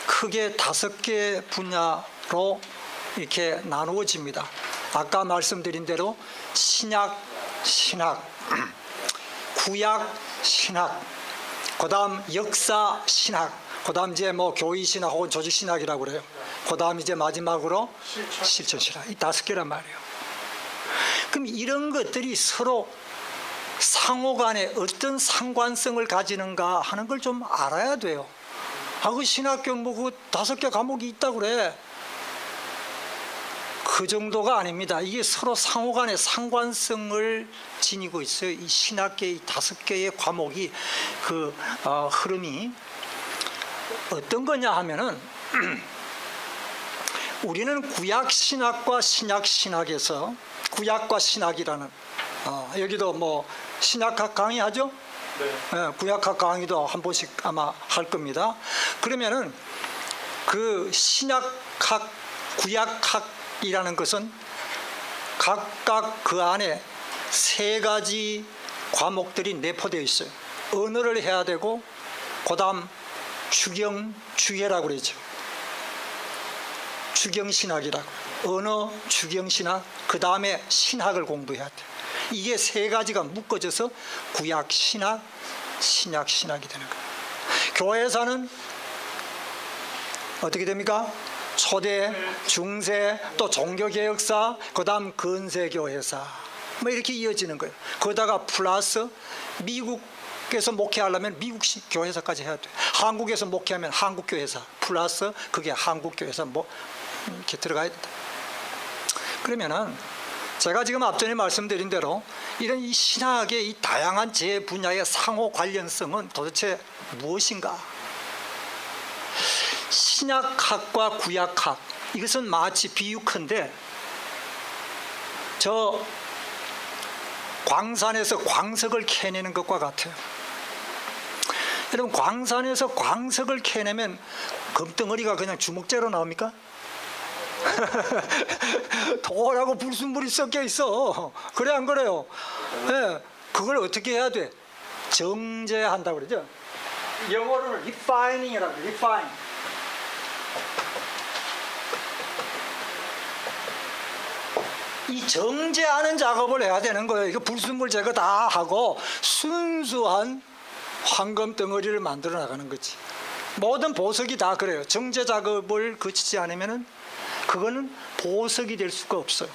크게 5개 분야로 이렇게 나누어집니다. 아까 말씀드린 대로 신약, 구약 신학, 그다음 역사 신학, 그다음 이제 뭐 교의 신학 혹은 조직 신학이라고 그래요. 그다음 이제 마지막으로 실천 신학. 이 5개란 말이에요. 그럼 이런 것들이 서로 상호간에 어떤 상관성을 가지는가 하는 걸 좀 알아야 돼요. 그 신학교 뭐 그 5개 과목이 있다고 그래. 그 정도가 아닙니다. 이게 서로 상호간에 상관성을 지니고 있어요. 이 신학계의 5개의 과목이 그 흐름이 어떤 거냐 하면은 우리는 구약 신학과 신약 신학에서 구약과 신학이라는 여기도 뭐 신약학 강의하죠? 네. 구약학 강의도 한 번씩 아마 할 겁니다. 그러면은 그 신약학, 구약학이라는 것은 각각 그 안에 3가지 과목들이 내포되어 있어요. 언어를 해야 되고, 그다음 주경주예라고 그러죠. 주경신학이라고. 언어, 주경신학, 그 다음에 신학을 공부해야 돼. 이게 3가지가 묶어져서 구약신학, 신약신학이 되는 거예요. 교회사는 어떻게 됩니까? 초대, 중세, 또 종교개혁사, 그 다음 근세교회사, 뭐 이렇게 이어지는 거예요. 거기다가 플러스 미국에서 목회하려면 미국식 교회사까지 해야 돼. 한국에서 목회하면 한국교회사 플러스 그게 한국교회사 뭐 이렇게 들어가야 된다. 그러면은 제가 지금 앞전에 말씀드린 대로 이런 이 신학의 이 다양한 제 분야의 상호 관련성은 도대체 무엇인가? 신약학과 구약학, 이것은 마치 비유컨대 저 광산에서 광석을 캐내는 것과 같아요. 여러분, 광산에서 광석을 캐내면 금덩어리가 그냥 주먹째로 나옵니까? 돌하고 불순물이 섞여 있어. 그래 안 그래요? 네, 그걸 어떻게 해야 돼? 정제한다고 그러죠. 영어로는 refining이라고. refine. 이 정제하는 작업을 해야 되는 거예요. 이거 불순물 제거 다 하고 순수한 황금 덩어리를 만들어 나가는 거지. 모든 보석이 다 그래요. 정제 작업을 거치지 않으면은 그거는 보석이 될 수가 없어요.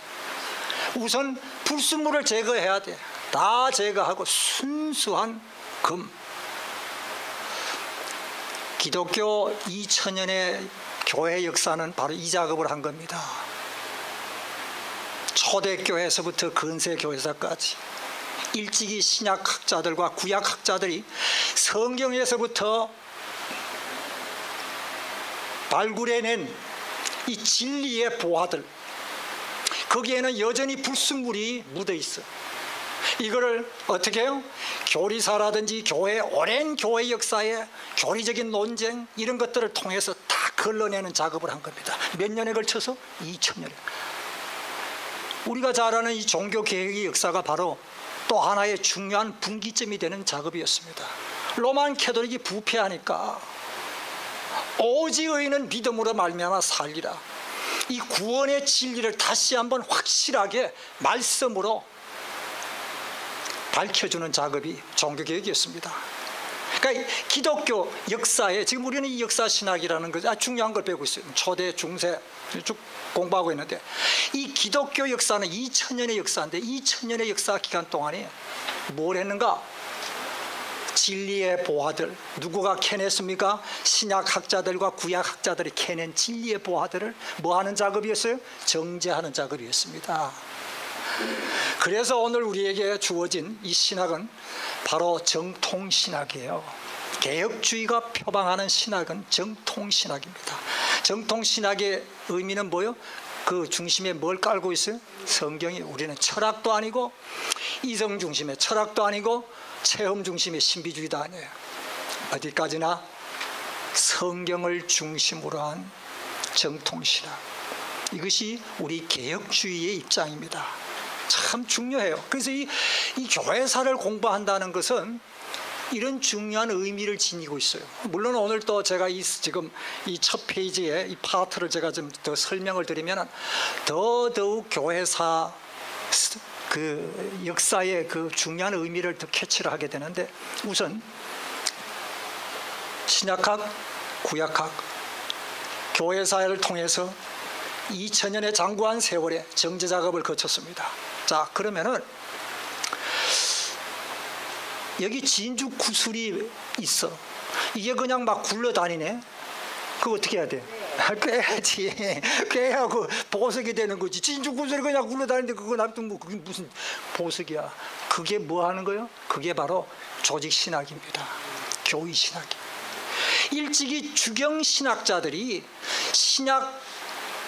우선 불순물을 제거해야 돼. 다 제거하고 순수한 금. 기독교 2000년의 교회 역사는 바로 이 작업을 한 겁니다. 초대교회에서부터 근세교회사까지 일찍이 신약학자들과 구약학자들이 성경에서부터 발굴해낸 이 진리의 보화들, 거기에는 여전히 불순물이 묻어 있어. 이거를 어떻게 해요? 교리사라든지 오랜 교회 역사의 교리적인 논쟁 이런 것들을 통해서 다 걸러내는 작업을 한 겁니다. 몇 년에 걸쳐서? 2000년에. 우리가 잘 아는 이 종교개혁의 역사가 바로 또 하나의 중요한 분기점이 되는 작업이었습니다. 로만 캐톨릭이 부패하니까 오직 의인은 믿음으로 말미암아 살리라, 이 구원의 진리를 다시 한번 확실하게 말씀으로 밝혀주는 작업이 종교개혁이었습니다. 그러니까 기독교 역사에 지금 우리는 이 역사신학이라는 것 중요한 걸 배우고 있어요. 초대, 중세 쭉 공부하고 있는데 이 기독교 역사는 2000년의 역사인데 2000년의 역사 기간 동안에 뭘 했는가? 진리의 보화들, 누구가 캐냈습니까? 신약학자들과 구약학자들이 캐낸 진리의 보화들을 뭐 하는 작업이었어요? 정제하는 작업이었습니다. 그래서 오늘 우리에게 주어진 이 신학은 바로 정통신학이에요. 개혁주의가 표방하는 신학은 정통신학입니다. 정통신학의 의미는 뭐예요? 그 중심에 뭘 깔고 있어요? 성경이. 우리는 철학도 아니고 이성 중심의 철학도 아니고 체험 중심의 신비주의도 아니에요. 어디까지나 성경을 중심으로 한 정통신학, 이것이 우리 개혁주의의 입장입니다. 참 중요해요. 그래서 이 교회사를 공부한다는 것은 이런 중요한 의미를 지니고 있어요. 물론 오늘 또 제가 지금 이 첫 페이지에 이 파트를 제가 좀 더 설명을 드리면 더더욱 교회사 그 역사의 그 중요한 의미를 더 캐치를 하게 되는데, 우선 신약학, 구약학, 교회사를 통해서 2000년의 장구한 세월에 정제 작업을 거쳤습니다. 자, 그러면은 여기 진주 구슬이 있어. 이게 그냥 막 굴러다니네. 그거 어떻게 해야 돼? 꿰야지. 꿰야 그 보석이 되는 거지. 진주 구슬이 그냥 굴러다니는데 그거 놔두면 뭐 그게 무슨 보석이야. 그게 뭐 하는 거예요? 그게 바로 조직신학입니다. 교의신학. 일찍이 주경신학자들이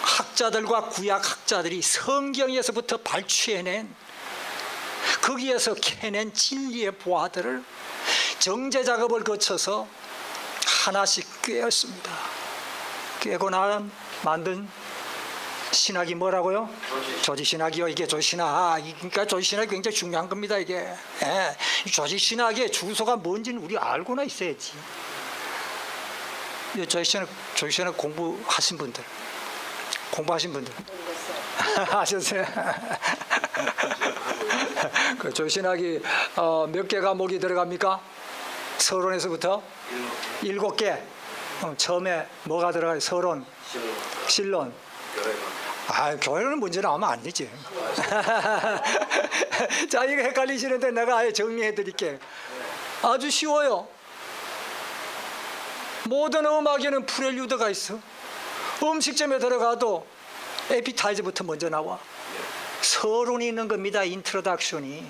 신약학자들과 구약학자들이 성경에서부터 발췌해낸, 거기에서 캐낸 진리의 보화들을 정제 작업을 거쳐서 하나씩 꿰었습니다. 꿰고 난 만든 신학이 뭐라고요? 조직신학이요. 이게 조직신학. 그러니까 조직신학이 굉장히 중요한 겁니다. 이게. 예. 조직신학의 주소가 뭔지는 우리 알고나 있어야지. 조직신학 공부하신 분들, 하셨어요? 그 조신학이 몇 개 과목이 들어갑니까? 서론에서부터 7개. 처음에 뭐가 들어가요? 서론, 신론. 교회는 문제 나오면 안 되지. 자, 이거 헷갈리시는데 내가 아예 정리해 드릴게요. 아주 쉬워요. 모든 음악에는 프렐류드가 있어. 음식점에 들어가도 에피타이저부터 먼저 나와. 서론이 있는 겁니다. 인트로덕션이.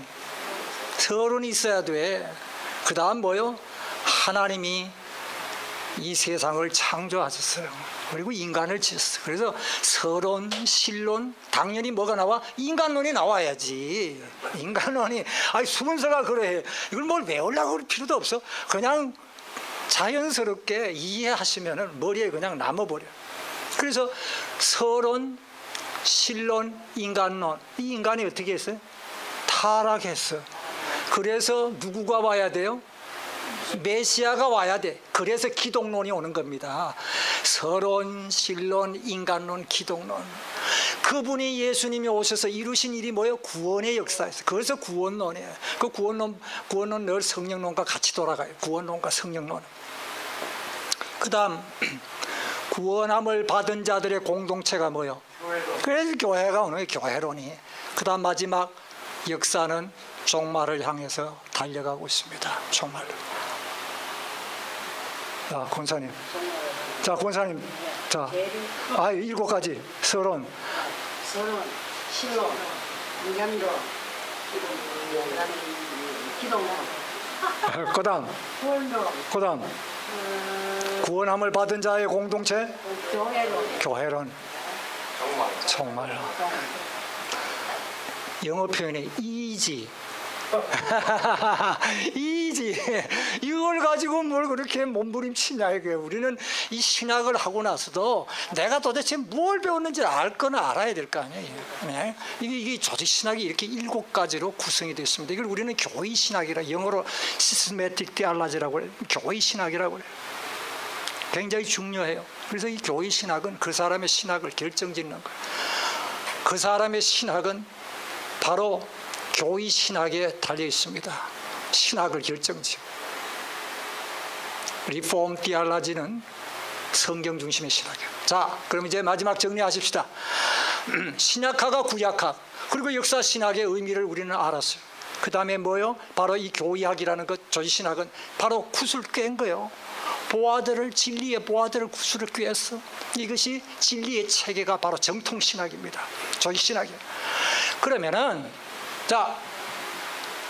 서론이 있어야 돼. 그 다음 뭐요? 하나님이 이 세상을 창조하셨어요. 그리고 인간을 지었어요. 그래서 서론, 신론, 당연히 뭐가 나와? 인간론이 나와야지. 인간론이. 아니, 순서가 그래. 이걸 뭘 외우려고 할 필요도 없어. 그냥 자연스럽게 이해하시면 머리에 그냥 남아버려. 그래서 서론, 신론, 인간론. 이 인간이 어떻게 했어요? 타락했어. 그래서 누구가 와야 돼요? 메시아가 와야 돼. 그래서 기독론이 오는 겁니다. 서론, 신론, 인간론, 기독론. 그분이 예수님이 오셔서 이루신 일이 뭐예요? 구원의 역사였어요. 그래서 구원론이에요. 그 구원론 늘 성령론과 같이 돌아가요. 구원론과 성령론. 그 다음 구원함을 받은 자들의 공동체가 뭐예요? 그래서 교회가 오는 거예요. 교회론이. 그 다음 마지막 역사는 종말을 향해서 달려가고 있습니다. 종말로. 자, 권사님. 자, 권사님. 자, 7가지. 서론, 신론, 인간론, 기독론. 그 다음. 구원론. 그 다음. 구원함을 받은 자의 공동체. 교회론. 정말로. 영어 표현에 이지. 이지. 이걸 가지고 뭘 그렇게 몸부림치냐 이게. 우리는 이 신학을 하고 나서도 내가 도대체 뭘 배웠는지 알 거는 알아야 될 거 아니에요. 네? 이게 조직신학이 이렇게 7가지로 구성이 됐습니다. 이걸 우리는 교의신학이라, 영어로 시스테매틱 디알라지라고 해요. 교의신학이라고 해요. 굉장히 중요해요. 그래서 이 교의신학은 그 사람의 신학을 결정짓는 거예요. 그 사람의 신학은 바로 교의신학에 달려 있습니다. 신학을 결정짓고. 리폼 디알라지는 성경 중심의 신학이에요. 자, 그럼 이제 마지막 정리하십시다. 신약학과 구약학 그리고 역사신학의 의미를 우리는 알았어요. 그 다음에 뭐요? 바로 이 교의학이라는 것, 조지신학은 바로 굿을 꿰는 거예요. 보아들을, 진리의 보아들을 굿을 꿰었어. 이것이 진리의 체계가 바로 정통신학입니다. 조지신학이에요. 그러면은 자,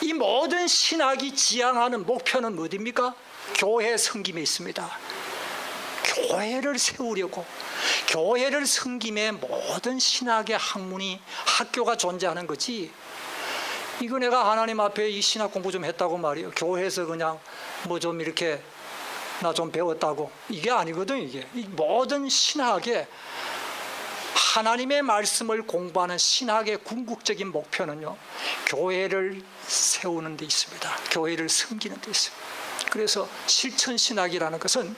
이 모든 신학이 지향하는 목표는 어디입니까? 교회 섬김에 있습니다. 교회를 세우려고, 교회를 섬김에 모든 신학의 학문이, 학교가 존재하는 거지. 이거 내가 하나님 앞에 이 신학 공부 좀 했다고 말이에요. 교회에서 그냥 뭐 좀 이렇게 나 좀 배웠다고, 이게 아니거든. 이게 이 모든 신학의, 하나님의 말씀을 공부하는 신학의 궁극적인 목표는요, 교회를 세우는 데 있습니다. 교회를 섬기는 데 있습니다. 그래서 실천신학이라는 것은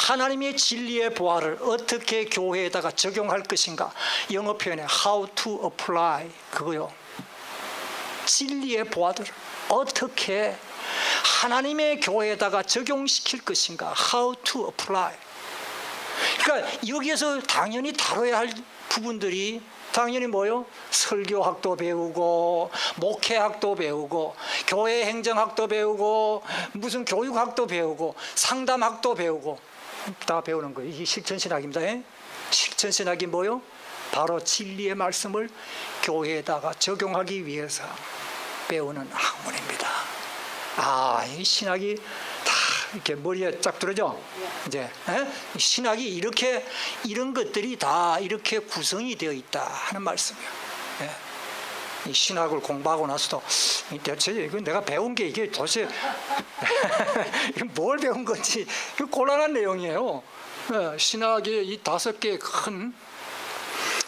하나님의 진리의 보화를 어떻게 교회에다가 적용할 것인가, 영어 표현에 how to apply, 그거요. 진리의 보화들을 어떻게 하나님의 교회에다가 적용시킬 것인가, how to apply. 그러니까 여기에서 당연히 다뤄야 할 부분들이 당연히 뭐요? 설교학도 배우고, 목회학도 배우고, 교회 행정학도 배우고, 무슨 교육학도 배우고, 상담학도 배우고, 다 배우는 거예요. 이게 실천신학입니다. 실천신학이 뭐요? 바로 진리의 말씀을 교회에다가 적용하기 위해서 배우는 학문입니다. 아, 이 신학이 다 이렇게 머리에 쫙 들어죠? 이제 신학이 이렇게, 이런 것들이 다 이렇게 구성이 되어 있다 하는 말씀이에요. 이 신학을 공부하고 나서도 대체 이거 내가 배운 게 이게 도대체 뭘 배운 건지 곤란한 내용이에요. 신학의 이 5개의 큰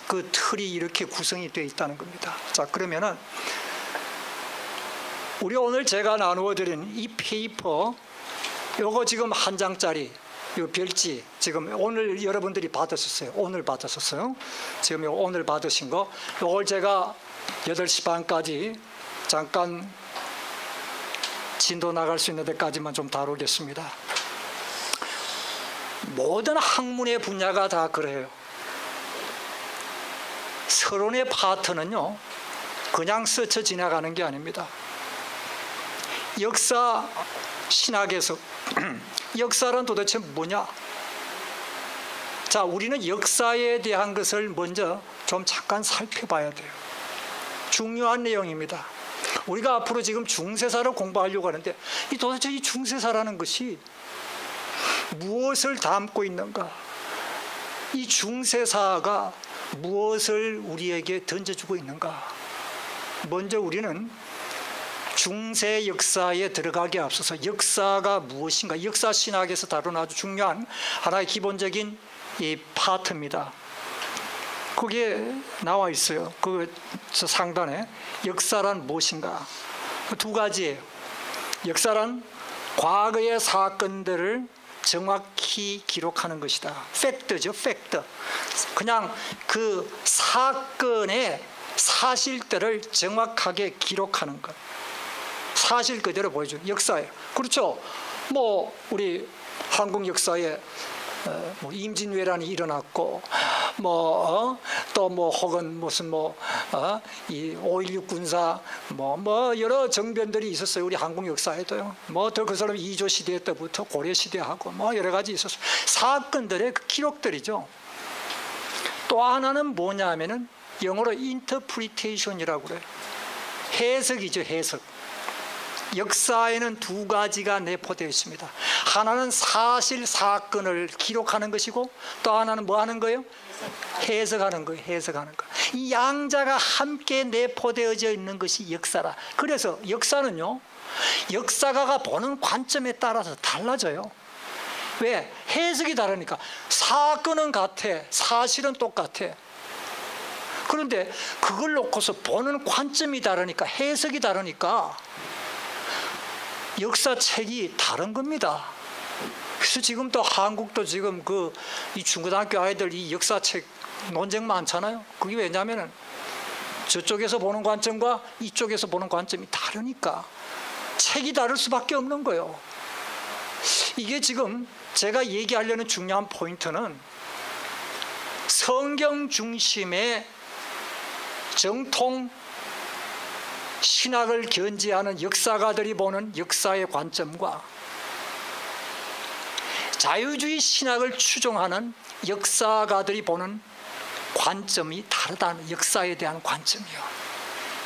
그 틀이 이렇게 구성이 되어 있다는 겁니다. 자, 그러면은 우리 오늘 제가 나누어 드린 이 페이퍼, 요거 지금 한 장짜리 요 별지, 지금 오늘 여러분들이 받으셨어요. 오늘 받으셨어요. 지금 요 오늘 받으신 거, 요걸 제가 8시 반까지 잠깐 진도 나갈 수 있는 데까지만 좀 다루겠습니다. 모든 학문의 분야가 다 그래요. 서론의 파트는요, 그냥 스쳐 지나가는 게 아닙니다. 역사 신학에서 역사란 도대체 뭐냐? 자, 우리는 역사에 대한 것을 먼저 좀 잠깐 살펴봐야 돼요. 중요한 내용입니다. 우리가 앞으로 지금 중세사를 공부하려고 하는데, 도대체 이 중세사라는 것이 무엇을 담고 있는가? 이 중세사가 무엇을 우리에게 던져주고 있는가? 먼저 우리는 중세 역사에 들어가기에 앞서서 역사가 무엇인가, 역사 신학에서 다루는 아주 중요한 하나의 기본적인 이 파트입니다. 거기에 나와 있어요. 그 상단에 역사란 무엇인가? 2가지예요. 역사란 과거의 사건들을 정확히 기록하는 것이다. 팩트죠, 팩트. 그냥 그 사건의 사실들을 정확하게 기록하는 것. 사실 그대로 보여주는 역사예요. 그렇죠. 뭐 우리 한국 역사에 뭐 임진왜란이 일어났고, 또 뭐 혹은 무슨 이 5.16 군사 뭐 여러 정변들이 있었어요. 우리 한국 역사에도요. 더 그 사람 이조 시대 때부터 고려 시대하고 뭐 여러 가지 있었어요. 사건들의 그 기록들이죠. 또 하나는 뭐냐면은 영어로 interpretation이라고 그래요. 해석이죠, 해석. 역사에는 2가지가 내포되어 있습니다. 하나는 사실 사건을 기록하는 것이고, 또 하나는 뭐 하는 거예요? 해석하는 거예요. 해석하는 거. 이 양자가 함께 내포되어져 있는 것이 역사라. 그래서 역사는요, 역사가가 보는 관점에 따라서 달라져요. 왜? 해석이 다르니까. 사건은 같아, 사실은 똑같아. 그런데 그걸 놓고서 보는 관점이 다르니까, 해석이 다르니까 역사책이 다른 겁니다. 그래서 지금 또 한국도 지금 이 중고등학교 아이들 이 역사책 논쟁 많잖아요. 그게 왜냐하면은 저쪽에서 보는 관점과 이쪽에서 보는 관점이 다르니까 책이 다를 수밖에 없는 거예요. 이게 지금 제가 얘기하려는 중요한 포인트는 성경 중심의 정통 신학을 견지하는 역사가들이 보는 역사의 관점과 자유주의 신학을 추종하는 역사가들이 보는 관점이 다르다는, 역사에 대한 관점이요.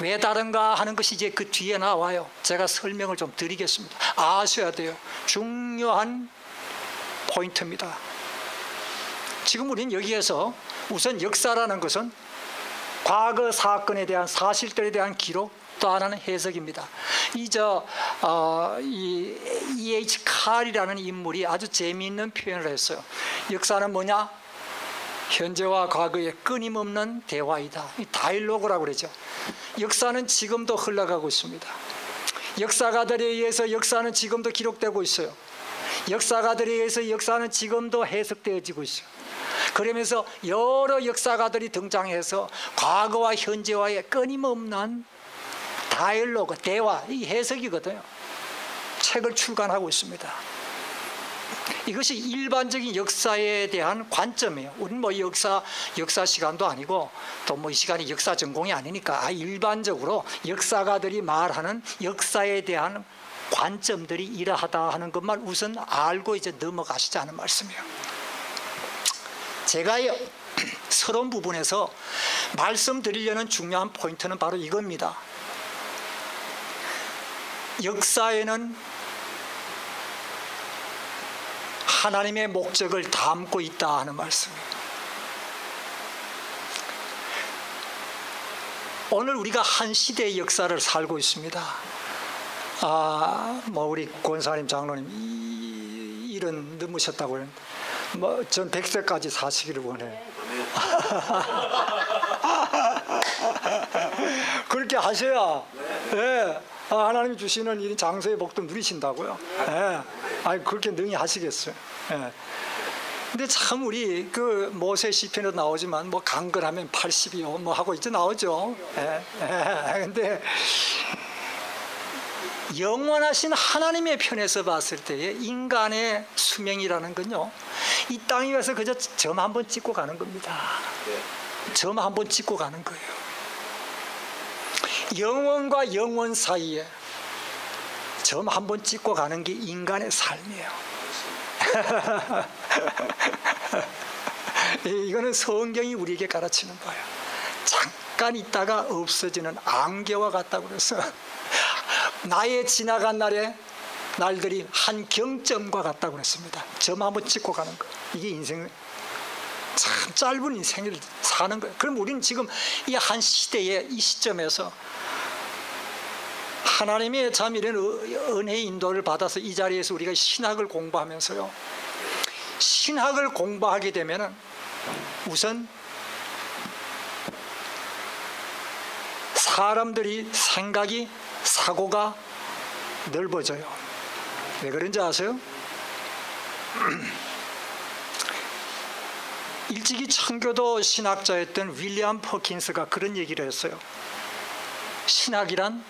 왜 다른가 하는 것이 이제 그 뒤에 나와요. 제가 설명을 좀 드리겠습니다. 아셔야 돼요. 중요한 포인트입니다. 지금 우리는 여기에서 우선 역사라는 것은 과거 사건에 대한, 사실들에 대한 기록, 또 하나는 해석입니다. 이 E.H. 칼이라는 인물이 아주 재미있는 표현을 했어요. 역사는 뭐냐? 현재와 과거의 끊임없는 대화이다. 이 다이로그라고 그러죠. 역사는 지금도 흘러가고 있습니다. 역사가들에 의해서 역사는 지금도 기록되고 있어요. 역사가들에 의해서 역사는 지금도 해석되어지고 있어요. 그러면서 여러 역사가들이 등장해서 과거와 현재와의 끊임없는 다이얼로그, 대화, 이 해석이거든요. 책을 출간하고 있습니다. 이것이 일반적인 역사에 대한 관점이에요. 우리는 뭐 역사 시간도 아니고 또 뭐 이 시간이 역사 전공이 아니니까 일반적으로 역사가들이 말하는 역사에 대한 관점들이 이러하다 하는 것만 우선 알고 이제 넘어가시자는 말씀이에요. 제가 서론 부분에서 말씀드리려는 중요한 포인트는 바로 이겁니다. 역사에는 하나님의 목적을 담고 있다 하는 말씀이에요. 오늘 우리가 한 시대의 역사를 살고 있습니다. 뭐 우리 권사님 장로님 일은 넘으셨다고 했는데 뭐 전 100세까지 사시기를 원해요. 그렇게 하셔야 하나님 주시는 이 장소의 복도 누리신다고요. 그렇게 능히 하시겠어요. 근데 참 우리 그 모세 시편에도 나오지만 뭐 강건하면 80이요 뭐 하고 이제 나오죠. 근데 영원하신 하나님의 편에서 봤을 때의 인간의 수명이라는 건요, 이 땅에 와서 그저 점 한번 찍고 가는 겁니다. 점 한번 찍고 가는 거예요. 영원과 영원 사이에 점 한번 찍고 가는 게 인간의 삶이에요. 이거는 성경이 우리에게 가르치는 거예요. 잠깐 있다가 없어지는 안개와 같다고 그래서 나의 지나간 날들이 한 경점과 같다고 그랬습니다. 점 한번 찍고 가는 거. 이게 인생, 참 짧은 인생을 사는 거예요. 그럼 우리는 지금 이 한 시대의 이 시점에서 하나님의 참 이런 은혜의 인도를 받아서 이 자리에서 우리가 신학을 공부하면서요, 신학을 공부하게 되면은 우선 사람들이 생각이, 사고가 넓어져요. 왜 그런지 아세요? 일찍이 청교도 신학자였던 윌리엄 퍼킨스가 그런 얘기를 했어요. 신학이란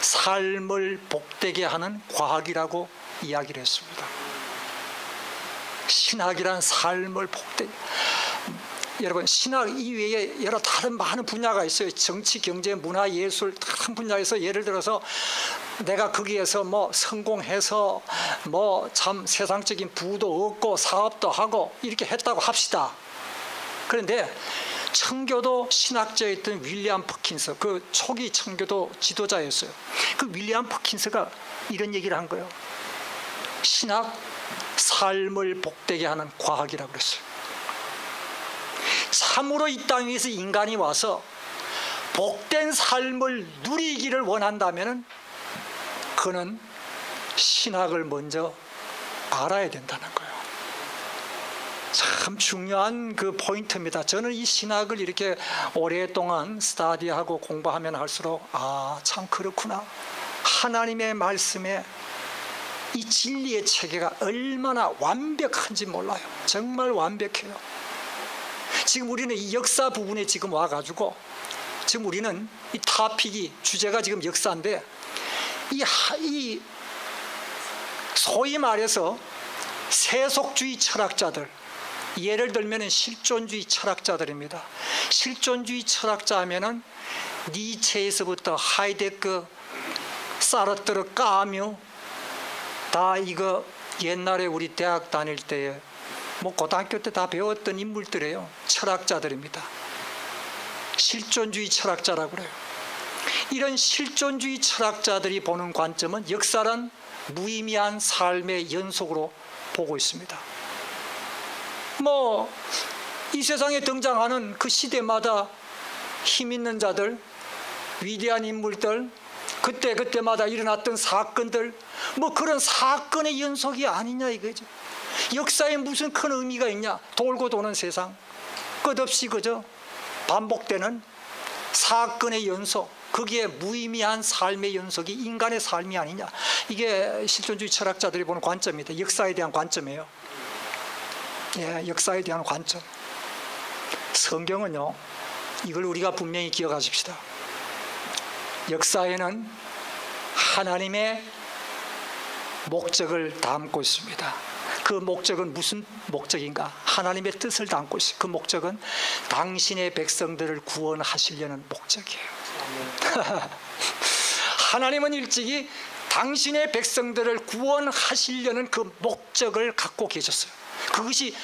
삶을 복되게 하는 과학이라고 이야기를 했습니다. 신학이란 삶을 복되게. 여러분, 신학 이외에 여러 다른 많은 분야가 있어요. 정치, 경제, 문화, 예술 다른 분야에서 예를 들어서 내가 거기에서 뭐 성공해서 뭐 참 세상적인 부도 얻고 사업도 하고 이렇게 했다고 합시다. 그런데 청교도 신학자였던 윌리엄 퍼킨스, 그 초기 청교도 지도자였어요. 그 윌리엄 퍼킨스가 이런 얘기를 한 거예요. 신학, 삶을 복되게 하는 과학이라고 그랬어요. 참으로 이 땅 위에서 인간이 와서 복된 삶을 누리기를 원한다면 그는 신학을 먼저 알아야 된다는 거예요. 참 중요한 그 포인트입니다. 저는 이 신학을 이렇게 오랫동안 스터디하고 공부하면 할수록 참 그렇구나. 하나님의 말씀에 이 진리의 체계가 얼마나 완벽한지 몰라요. 정말 완벽해요. 지금 우리는 이 역사 부분에 지금 와가지고 지금 우리는 이 타픽이, 주제가 지금 역사인데 이 소위 말해서 세속주의 철학자들, 예를 들면 실존주의 철학자들입니다. 실존주의 철학자 하면은 니체에서부터 하이데크, 사르트르, 까뮤 다 이거 옛날에 우리 대학 다닐 때에 뭐 고등학교 때 다 배웠던 인물들이에요. 철학자들입니다. 실존주의 철학자라고 그래요. 이런 실존주의 철학자들이 보는 관점은 역사란 무의미한 삶의 연속으로 보고 있습니다. 뭐 이 세상에 등장하는 그 시대마다 힘 있는 자들, 위대한 인물들, 그때마다 일어났던 사건들, 뭐 그런 사건의 연속이 아니냐 이거죠. 역사에 무슨 큰 의미가 있냐. 돌고 도는 세상, 끝없이 그저 반복되는 사건의 연속, 거기에 무의미한 삶의 연속이 인간의 삶이 아니냐. 이게 실존주의 철학자들이 보는 관점입니다. 역사에 대한 관점이에요. 예, 역사에 대한 관점. 성경은요, 이걸 우리가 분명히 기억하십시다. 역사에는 하나님의 목적을 담고 있습니다. 그 목적은 무슨 목적인가? 하나님의 뜻을 담고 있어요. 그 목적은 당신의 백성들을 구원하시려는 목적이에요. 하나님은 일찍이 당신의 백성들을 구원하시려는 그 목적을 갖고 계셨어요. 그것이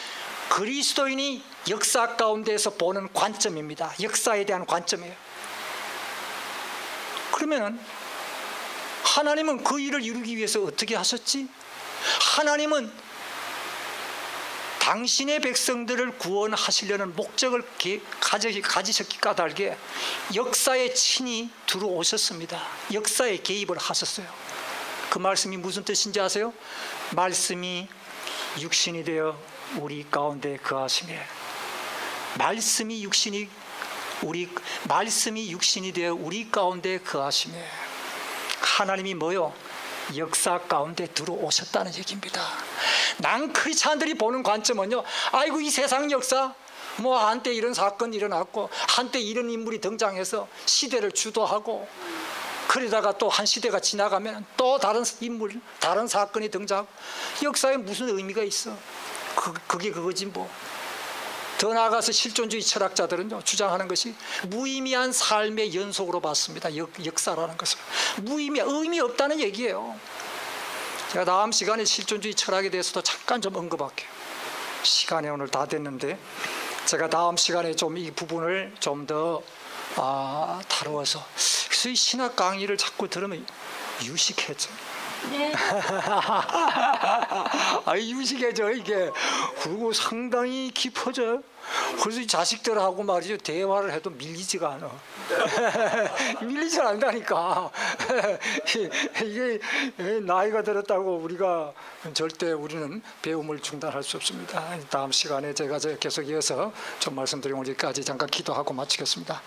그리스도인이 역사 가운데에서 보는 관점입니다. 역사에 대한 관점이에요. 그러면 하나님은 그 일을 이루기 위해서 어떻게 하셨지? 하나님은 당신의 백성들을 구원하시려는 목적을 가지셨기 까닭에 역사에 친히 들어오셨습니다. 역사에 개입을 하셨어요. 그 말씀이 무슨 뜻인지 아세요? 말씀이 육신이 되어 우리 가운데 거하시매. 말씀이 육신이 되어 우리 가운데 거하시매. 하나님이 뭐요? 역사 가운데 들어오셨다는 얘기입니다. 난 크리스찬들이 보는 관점은요, 아이고 이 세상 역사, 뭐 한때 이런 사건이 일어났고 한때 이런 인물이 등장해서 시대를 주도하고, 그러다가 또 한 시대가 지나가면 또 다른 인물, 다른 사건이 등장하고, 역사에 무슨 의미가 있어? 그게 그거지 뭐. 더 나아가서 실존주의 철학자들은요, 주장하는 것이 무의미한 삶의 연속으로 봤습니다. 역사라는 것을 의미 없다는 얘기예요. 제가 다음 시간에 실존주의 철학에 대해서도 잠깐 좀 언급할게요. 시간이 오늘 다 됐는데 제가 다음 시간에 좀 이 부분을 좀 더 다루어서, 그래서 이 신학 강의를 자꾸 들으면 유식해져. 네. 유식해져 이게. 그리고 상당히 깊어져. 그래서 이 자식들하고 말이죠, 대화를 해도 밀리지가 않아. 밀리지 않는다니까. 이게 나이가 들었다고 우리가 절대 우리는 배움을 중단할 수 없습니다. 다음 시간에 제가 계속 이어서 좀 말씀드리고 여기까지 잠깐 기도하고 마치겠습니다.